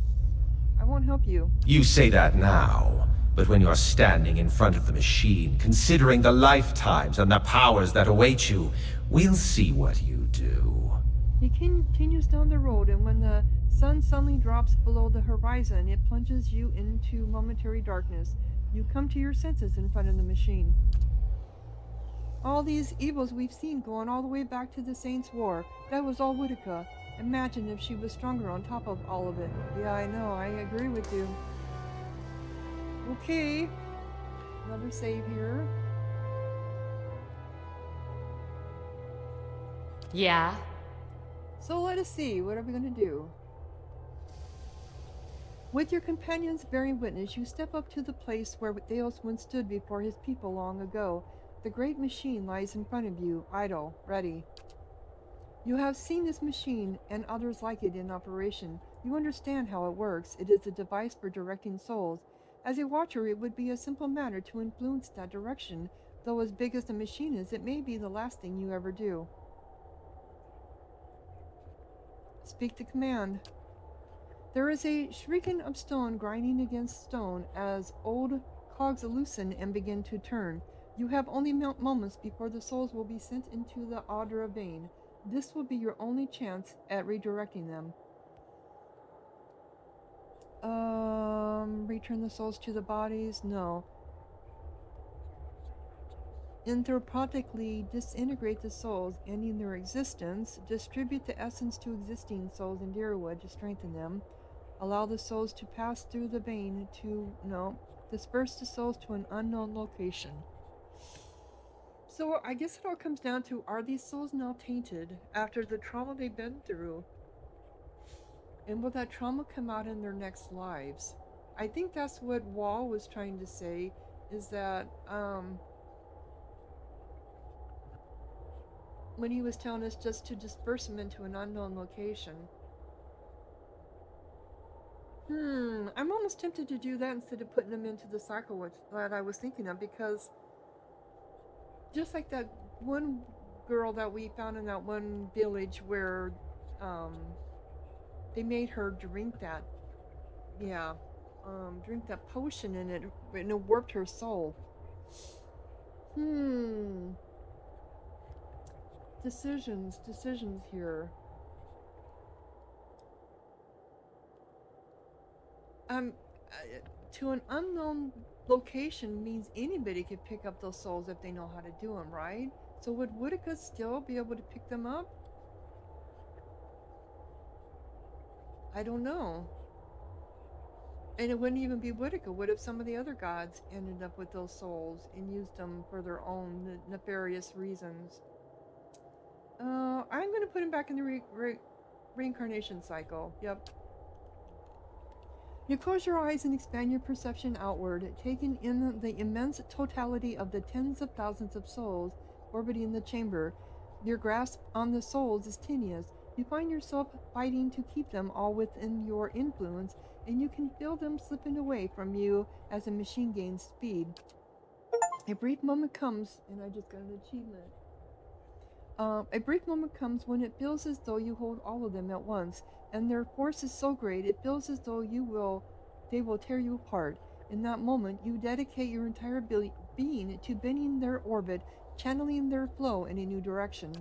I won't help you. You say that now, But when you're standing in front of the machine, considering the lifetimes and the powers that await you, we'll see what you do. He continues down the road, and when the sun suddenly drops below the horizon, it plunges you into momentary darkness. You come to your senses in front of the machine. All these evils we've seen going all the way back to the Saints' War, that was all Whitaker. Imagine if she was stronger on top of all of it. Yeah, I know, I agree with you. Okay, another save here. Yeah? So let us see, what are we going to do? With your companions bearing witness, you step up to the place where Thaos once stood before his people long ago. The great machine lies in front of you, idle, ready. You have seen this machine and others like it in operation. You understand how it works. It is a device for directing souls. As a watcher, it would be a simple matter to influence that direction, though as big as the machine is, it may be the last thing you ever do. Speak the command. There is a shrieking of stone grinding against stone as old cogs loosen and begin to turn. You have only moments before the souls will be sent into the Audra vein. This will be your only chance at redirecting them. Return the souls to the bodies? No. Anthropodically disintegrate the souls, ending their existence. Distribute the essence to existing souls in Deerwood to strengthen them. Allow the souls to pass through the vein to... No. Disperse the souls to an unknown location. So I guess it all comes down to, are these souls now tainted after the trauma they've been through? And will that trauma come out in their next lives? I think that's what Wall was trying to say, is that when he was telling us just to disperse them into an unknown location. I'm almost tempted to do that instead of putting them into the cycle that I was thinking of, because just like that one girl that we found in that one village where they made her drink that, drink that potion, and it warped her soul. Decisions here. To an unknown location means anybody could pick up those souls if they know how to do them, right? So would Whitaker still be able to pick them up? I don't know. And it wouldn't even be Whitaker. What if some of the other gods ended up with those souls and used them for their own nefarious reasons? I'm going to put him back in the reincarnation cycle. Yep. You close your eyes and expand your perception outward, taking in the immense totality of the tens of thousands of souls orbiting the chamber. Your grasp on the souls is tenuous. You find yourself fighting to keep them all within your influence, and you can feel them slipping away from you as the machine gains speed. A brief moment comes, and I just got an achievement. A brief moment comes when it feels as though you hold all of them at once, and their force is so great it feels as though they will tear you apart. In that moment, you dedicate your entire being to bending their orbit, channeling their flow in a new direction.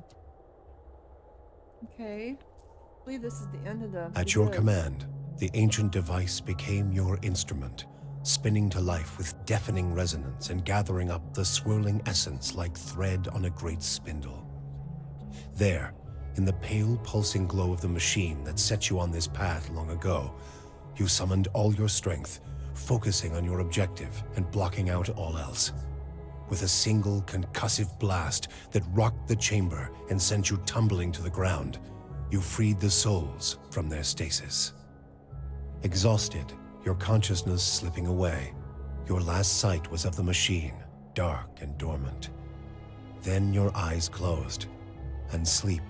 Okay, I believe this is the end of the... At your command, the ancient device became your instrument, spinning to life with deafening resonance and gathering up the swirling essence like thread on a great spindle. There, in the pale, pulsing glow of the machine that set you on this path long ago, you summoned all your strength, focusing on your objective and blocking out all else. With a single concussive blast that rocked the chamber and sent you tumbling to the ground, you freed the souls from their stasis. Exhausted, your consciousness slipping away, your last sight was of the machine, dark and dormant. Then your eyes closed, and sleep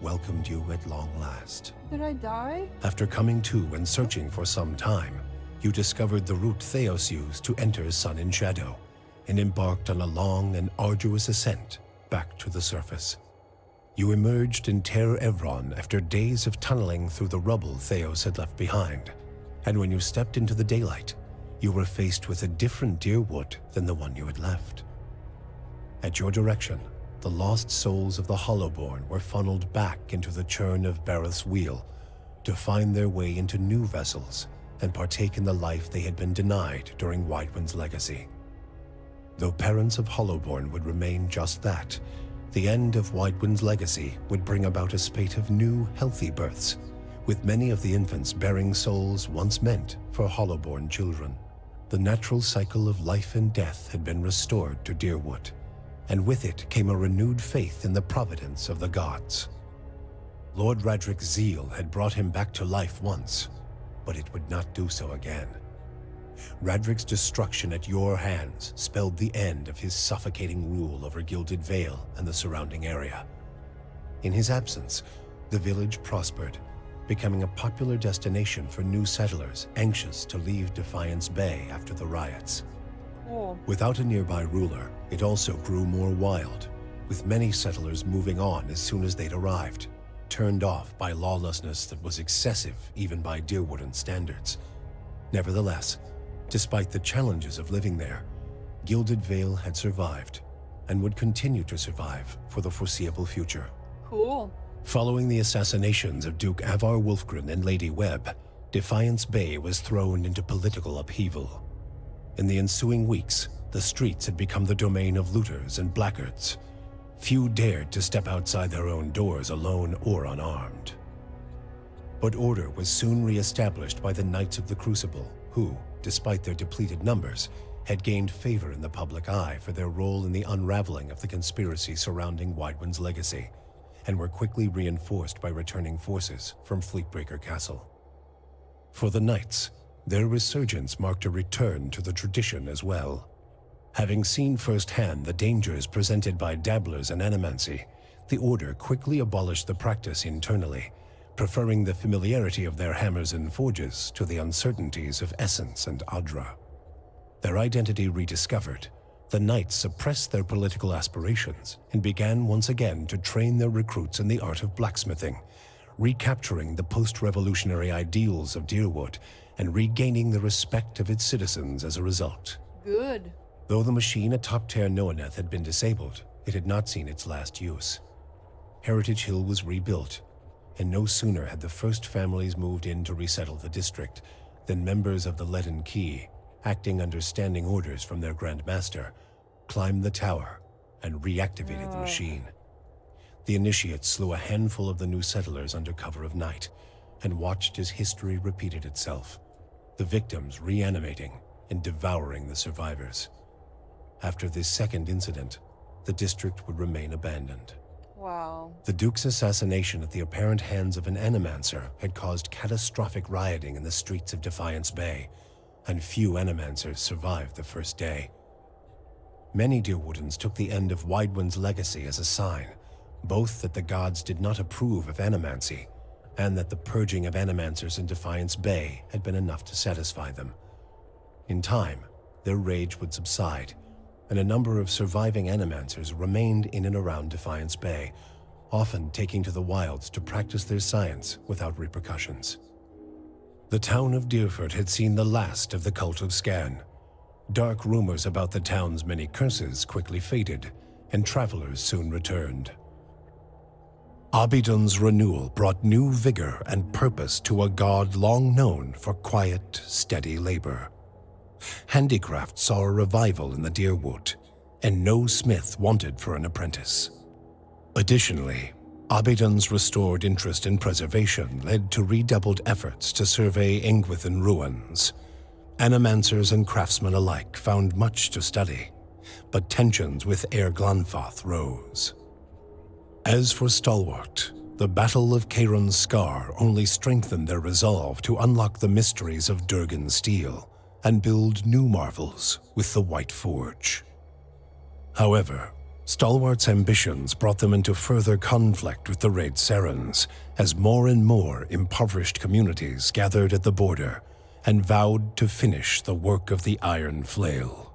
welcomed you at long last. Did I die? After coming to and searching for some time, you discovered the route Thaos used to enter Sun in Shadow, and embarked on a long and arduous ascent back to the surface. You emerged in Ter Evron after days of tunneling through the rubble Thaos had left behind, and when you stepped into the daylight, you were faced with a different Deerwood than the one you had left. At your direction, the lost souls of the Hollowborn were funneled back into the churn of Bareth's wheel to find their way into new vessels and partake in the life they had been denied during Widewind's legacy. Though parents of Hollowborn would remain just that, the end of Widewind's legacy would bring about a spate of new, healthy births, with many of the infants bearing souls once meant for Hollowborn children. The natural cycle of life and death had been restored to Deerwood, and with it came a renewed faith in the providence of the gods. Lord Radric's zeal had brought him back to life once, but it would not do so again. Radric's destruction at your hands spelled the end of his suffocating rule over Gilded Vale and the surrounding area. In his absence, the village prospered, becoming a popular destination for new settlers anxious to leave Defiance Bay after the riots. Cool. Without a nearby ruler, it also grew more wild, with many settlers moving on as soon as they'd arrived, turned off by lawlessness that was excessive even by Deerwooden standards. Nevertheless, despite the challenges of living there, Gilded Vale had survived and would continue to survive for the foreseeable future. Cool. Following the assassinations of Duke Avar Wolfgren and Lady Webb, Defiance Bay was thrown into political upheaval. In the ensuing weeks, the streets had become the domain of looters and blackguards. Few dared to step outside their own doors alone or unarmed. But order was soon re-established by the Knights of the Crucible, who, despite their depleted numbers, had gained favor in the public eye for their role in the unraveling of the conspiracy surrounding Widewind's legacy, and were quickly reinforced by returning forces from Fleetbreaker Castle. For the Knights, their resurgence marked a return to the tradition as well. Having seen firsthand the dangers presented by dabblers in animancy, the Order quickly abolished the practice internally, preferring the familiarity of their hammers and forges to the uncertainties of Essence and Adra. Their identity rediscovered, the Knights suppressed their political aspirations and began once again to train their recruits in the art of blacksmithing, recapturing the post-revolutionary ideals of Deerwood and regaining the respect of its citizens as a result. Good. Though the machine atop Ter Noaneth had been disabled, it had not seen its last use. Heritage Hill was rebuilt, and no sooner had the first families moved in to resettle the district than members of the Leaden Key, acting under standing orders from their Grand Master, climbed the tower and reactivated the machine. The initiates slew a handful of the new settlers under cover of night and watched as history repeated itself, the victims reanimating and devouring the survivors. After this second incident, the district would remain abandoned. Wow. The Duke's assassination at the apparent hands of an animancer had caused catastrophic rioting in the streets of Defiance Bay, and few animancers survived the first day. Many Deerwoodens took the end of Widewind's legacy as a sign, both that the gods did not approve of animancy, and that the purging of animancers in Defiance Bay had been enough to satisfy them. In time, their rage would subside, and a number of surviving animancers remained in and around Defiance Bay, often taking to the wilds to practice their science without repercussions. The town of Deerford had seen the last of the cult of Scan. Dark rumors about the town's many curses quickly faded, and travelers soon returned. Abidun's renewal brought new vigor and purpose to a god long known for quiet, steady labor. Handicraft saw a revival in the Deerwood, and no smith wanted for an apprentice. Additionally, Abidun's restored interest in preservation led to redoubled efforts to survey Engwithan ruins. Animancers and craftsmen alike found much to study, but tensions with Air Glanfath rose. As for Stalwart, the Battle of Caron's Scar only strengthened their resolve to unlock the mysteries of Durgan steel and build new marvels with the White Forge. However, Stalwart's ambitions brought them into further conflict with the Raid Serens, as more and more impoverished communities gathered at the border and vowed to finish the work of the Iron Flail.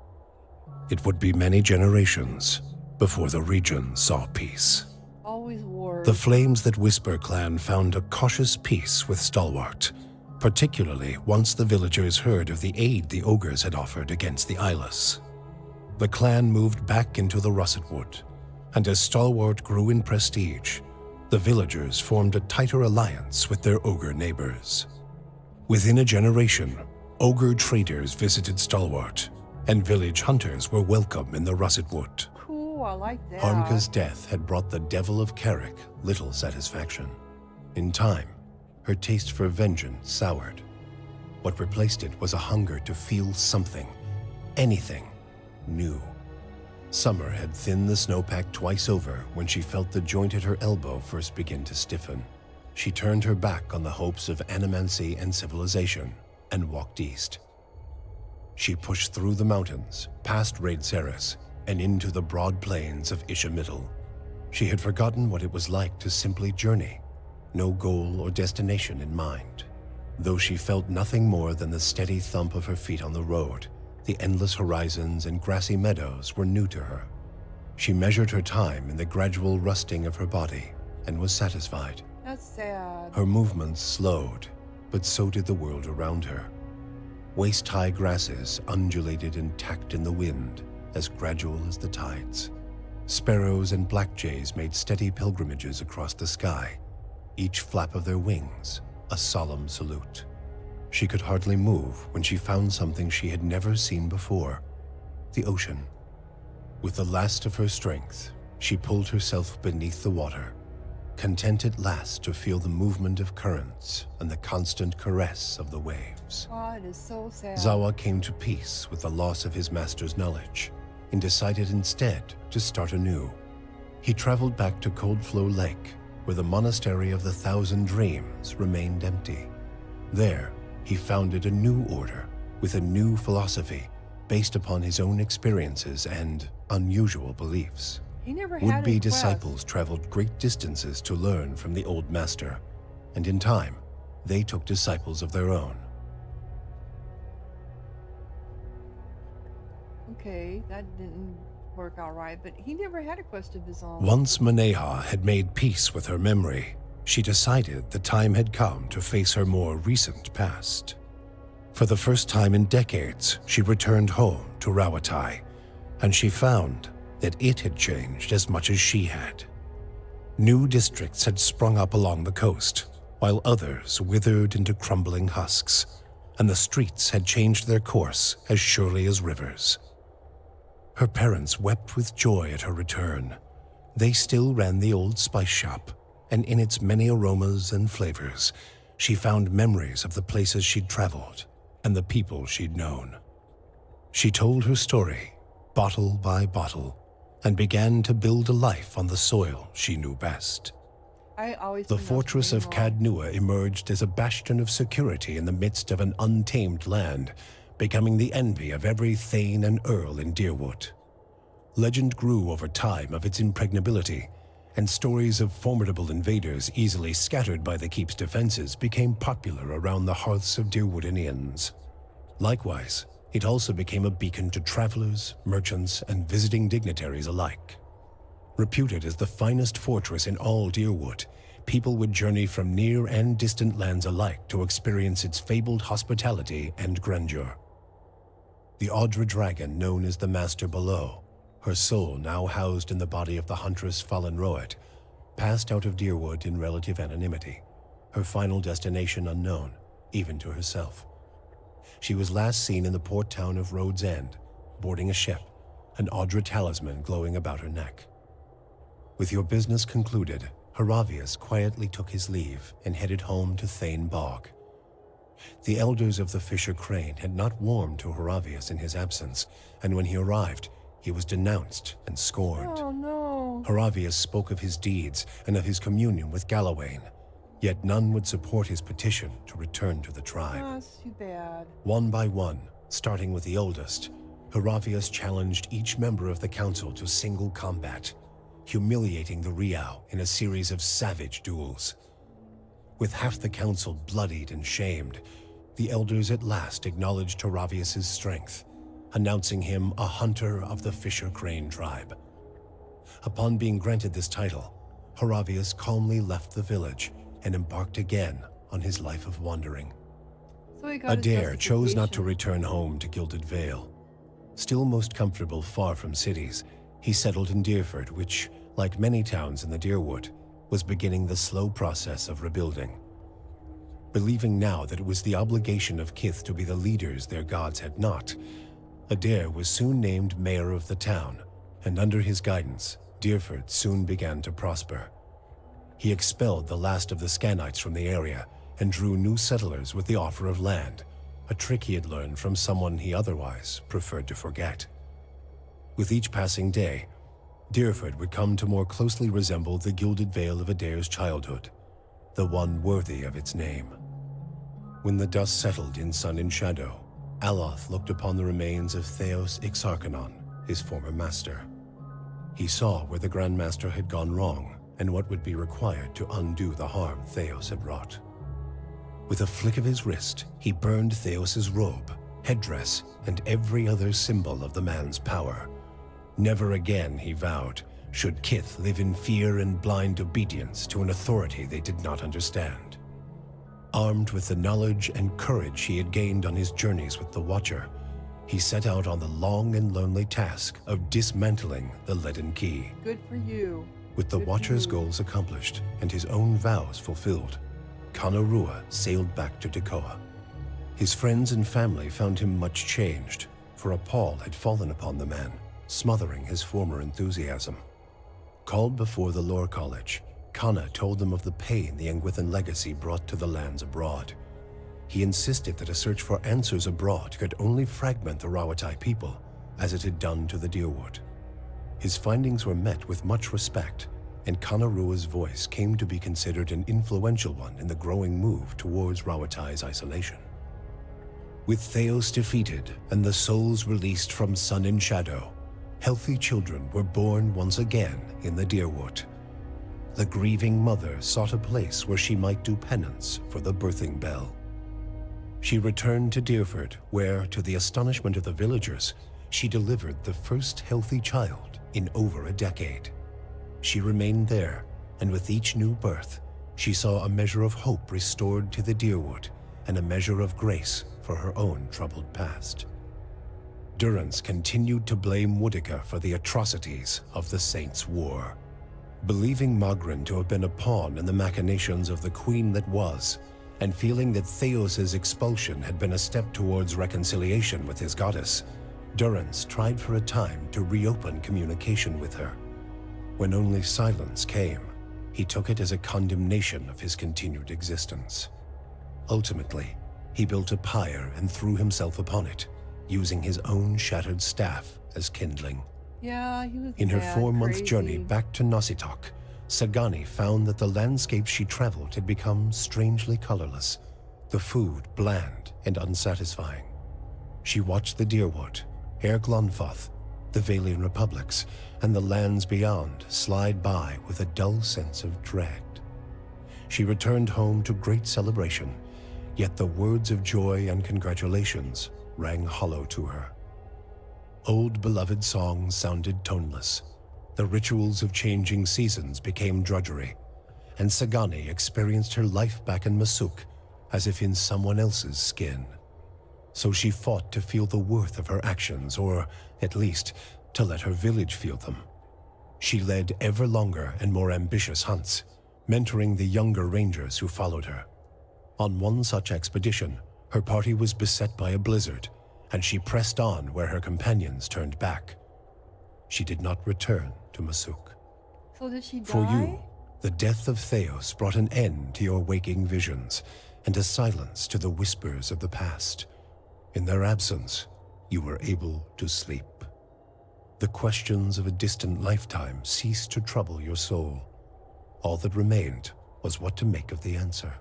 It would be many generations before the region saw peace. Always war. The Flames That Whisper clan found a cautious peace with Stalwart, particularly once the villagers heard of the aid the ogres had offered against the Eyeless. The clan moved back into the Russet Wood, and as Stalwart grew in prestige, the villagers formed a tighter alliance with their ogre neighbors. Within a generation, ogre traders visited Stalwart, and village hunters were welcome in the Russet Wood. Cool, I like that. Harmka's death had brought the Devil of Carrick little satisfaction. In time, her taste for vengeance soured. What replaced it was a hunger to feel something, anything, new. Summer had thinned the snowpack twice over when she felt the joint at her elbow first begin to stiffen. She turned her back on the hopes of animancy and civilization and walked east. She pushed through the mountains, past Raid Ceres, and into the broad plains of Ishamiddle. She had forgotten what it was like to simply journey, no goal or destination in mind. Though she felt nothing more than the steady thump of her feet on the road, the endless horizons and grassy meadows were new to her. She measured her time in the gradual rusting of her body and was satisfied. That's sad. Her movements slowed, but so did the world around her. Waist-high grasses undulated and tacked in the wind, as gradual as the tides. Sparrows and blackjays made steady pilgrimages across the sky, each flap of their wings a solemn salute. She could hardly move when she found something she had never seen before, the ocean. With the last of her strength, she pulled herself beneath the water, content at last to feel the movement of currents and the constant caress of the waves. Oh, it is so sad. Zawa came to peace with the loss of his master's knowledge and decided instead to start anew. He traveled back to Coldflow Lake, where the Monastery of the Thousand Dreams remained empty. There, he founded a new order with a new philosophy based upon his own experiences and unusual beliefs. He never had Would-be a quest. disciples traveled great distances to learn from the old master, and in time, they took disciples of their own. Okay, that didn't work out right, but he never had a quest of his own. Once Maneha had made peace with her memory, she decided the time had come to face her more recent past. For the first time in decades, she returned home to Rawatai, and she found that it had changed as much as she had. New districts had sprung up along the coast, while others withered into crumbling husks, and the streets had changed their course as surely as rivers. Her parents wept with joy at her return. They still ran the old spice shop, and in its many aromas and flavors, she found memories of the places she'd traveled and the people she'd known. She told her story, bottle by bottle, and began to build a life on the soil she knew best. I always The think that's fortress really of wrong. Cadnua emerged as a bastion of security in the midst of an untamed land, becoming the envy of every thane and earl in Deerwood. Legend grew over time of its impregnability, and stories of formidable invaders easily scattered by the keep's defenses became popular around the hearths of Deerwoodinians. Likewise, it also became a beacon to travelers, merchants, and visiting dignitaries alike. Reputed as the finest fortress in all Deerwood, people would journey from near and distant lands alike to experience its fabled hospitality and grandeur. The Audra dragon known as the Master Below, her soul now housed in the body of the huntress Fallen Roet, passed out of Deerwood in relative anonymity, her final destination unknown, even to herself. She was last seen in the port town of Rhodes End, boarding a ship, an Audra talisman glowing about her neck. With your business concluded, Haravius quietly took his leave and headed home to Thane Bog. The elders of the Fisher Crane had not warmed to Haravius in his absence, and when he arrived, he was denounced and scorned. Oh no. Haravius spoke of his deeds and of his communion with Galawain, yet none would support his petition to return to the tribe. Oh, that's too bad. One by one, starting with the oldest, Haravius challenged each member of the council to single combat, humiliating the Riau in a series of savage duels. With half the council bloodied and shamed, the elders at last acknowledged Haravius' strength, announcing him a hunter of the Fisher Crane tribe. Upon being granted this title, Haravius calmly left the village and embarked again on his life of wandering. So he got his Adair chose not to justification. return home to Gilded Vale. Adair chose not to return home to Gilded Vale. Still most comfortable far from cities, he settled in Deerford, which, like many towns in the Deerwood, was beginning the slow process of rebuilding. Believing now that it was the obligation of Kith to be the leaders their gods had not, Adair was soon named mayor of the town, and under his guidance, Deerford soon began to prosper. He expelled the last of the Scanites from the area and drew new settlers with the offer of land, a trick he had learned from someone he otherwise preferred to forget. With each passing day, Deerford would come to more closely resemble the Gilded Vale of Adair's childhood, the one worthy of its name. When the dust settled in sun and shadow, Aloth looked upon the remains of Thaos Ixarchanon, his former master. He saw where the Grand Master had gone wrong and what would be required to undo the harm Thaos had wrought. With a flick of his wrist, he burned Thaos's robe, headdress, and every other symbol of the man's power. Never again, he vowed, should Kith live in fear and blind obedience to an authority they did not understand. Armed with the knowledge and courage he had gained on his journeys with the Watcher, he set out on the long and lonely task of dismantling the Leaden Key. Good for you. With the Watcher's goals accomplished and his own vows fulfilled, Kanarua sailed back to Dakoa. His friends and family found him much changed, for a pall had fallen upon the man, smothering his former enthusiasm. Called before the Lore College, Kana told them of the pain the Engwithan legacy brought to the lands abroad. He insisted that a search for answers abroad could only fragment the Rawatai people, as it had done to the Deerwood. His findings were met with much respect, and Kanarua's voice came to be considered an influential one in the growing move towards Rawatai's isolation. With Thaos defeated and the souls released from sun and shadow, healthy children were born once again in the Deerwood. The grieving mother sought a place where she might do penance for the birthing bell. She returned to Deerford, where, to the astonishment of the villagers, she delivered the first healthy child in over a decade. She remained there, and with each new birth, she saw a measure of hope restored to the Deerwood and a measure of grace for her own troubled past. Durrance continued to blame Woodica for the atrocities of the Saints' War. Believing Magrin to have been a pawn in the machinations of the Queen that was, and feeling that Thaos's expulsion had been a step towards reconciliation with his goddess, Durrance tried for a time to reopen communication with her. When only silence came, he took it as a condemnation of his continued existence. Ultimately, he built a pyre and threw himself upon it, using his own shattered staff as kindling. Yeah, he was In her mad, 4-month crazy. journey back to Nositoc, Sagani found that the landscape she traveled had become strangely colorless, the food bland and unsatisfying. She watched the Deerwood, Glonfoth, the Valian Republics, and the lands beyond slide by with a dull sense of dread. She returned home to great celebration, yet the words of joy and congratulations rang hollow to her. Old beloved songs sounded toneless. The rituals of changing seasons became drudgery, and Sagani experienced her life back in Masuk as if in someone else's skin. So she fought to feel the worth of her actions, or at least to let her village feel them. She led ever longer and more ambitious hunts, mentoring the younger rangers who followed her. On one such expedition, her party was beset by a blizzard, and she pressed on where her companions turned back. She did not return to Masuk. So did she die? For you, the death of Thaos brought an end to your waking visions, and a silence to the whispers of the past. In their absence, you were able to sleep. The questions of a distant lifetime ceased to trouble your soul. All that remained was what to make of the answer.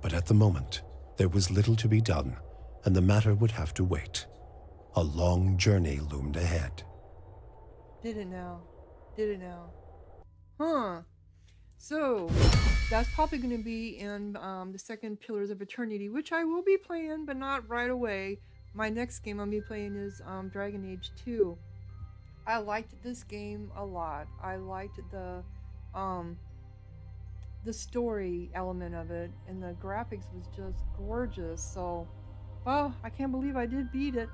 But at the moment, there was little to be done, and the matter would have to wait. A long journey loomed ahead. Did it now? Did it now? Huh. So, that's probably going to be in the second Pillars of Eternity, which I will be playing, but not right away. My next game I'll be playing is Dragon Age 2. I liked this game a lot. I liked the the story element of it, and the graphics was just gorgeous. So, well, I can't believe I did beat it.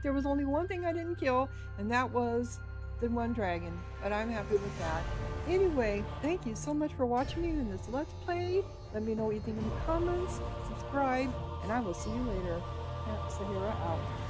There was only one thing I didn't kill, and that was the one dragon, but I'm happy with that. Anyway, thank you so much for watching me in this Let's Play. Let me know what you think in the comments, subscribe, and I will see you later. Sahara out.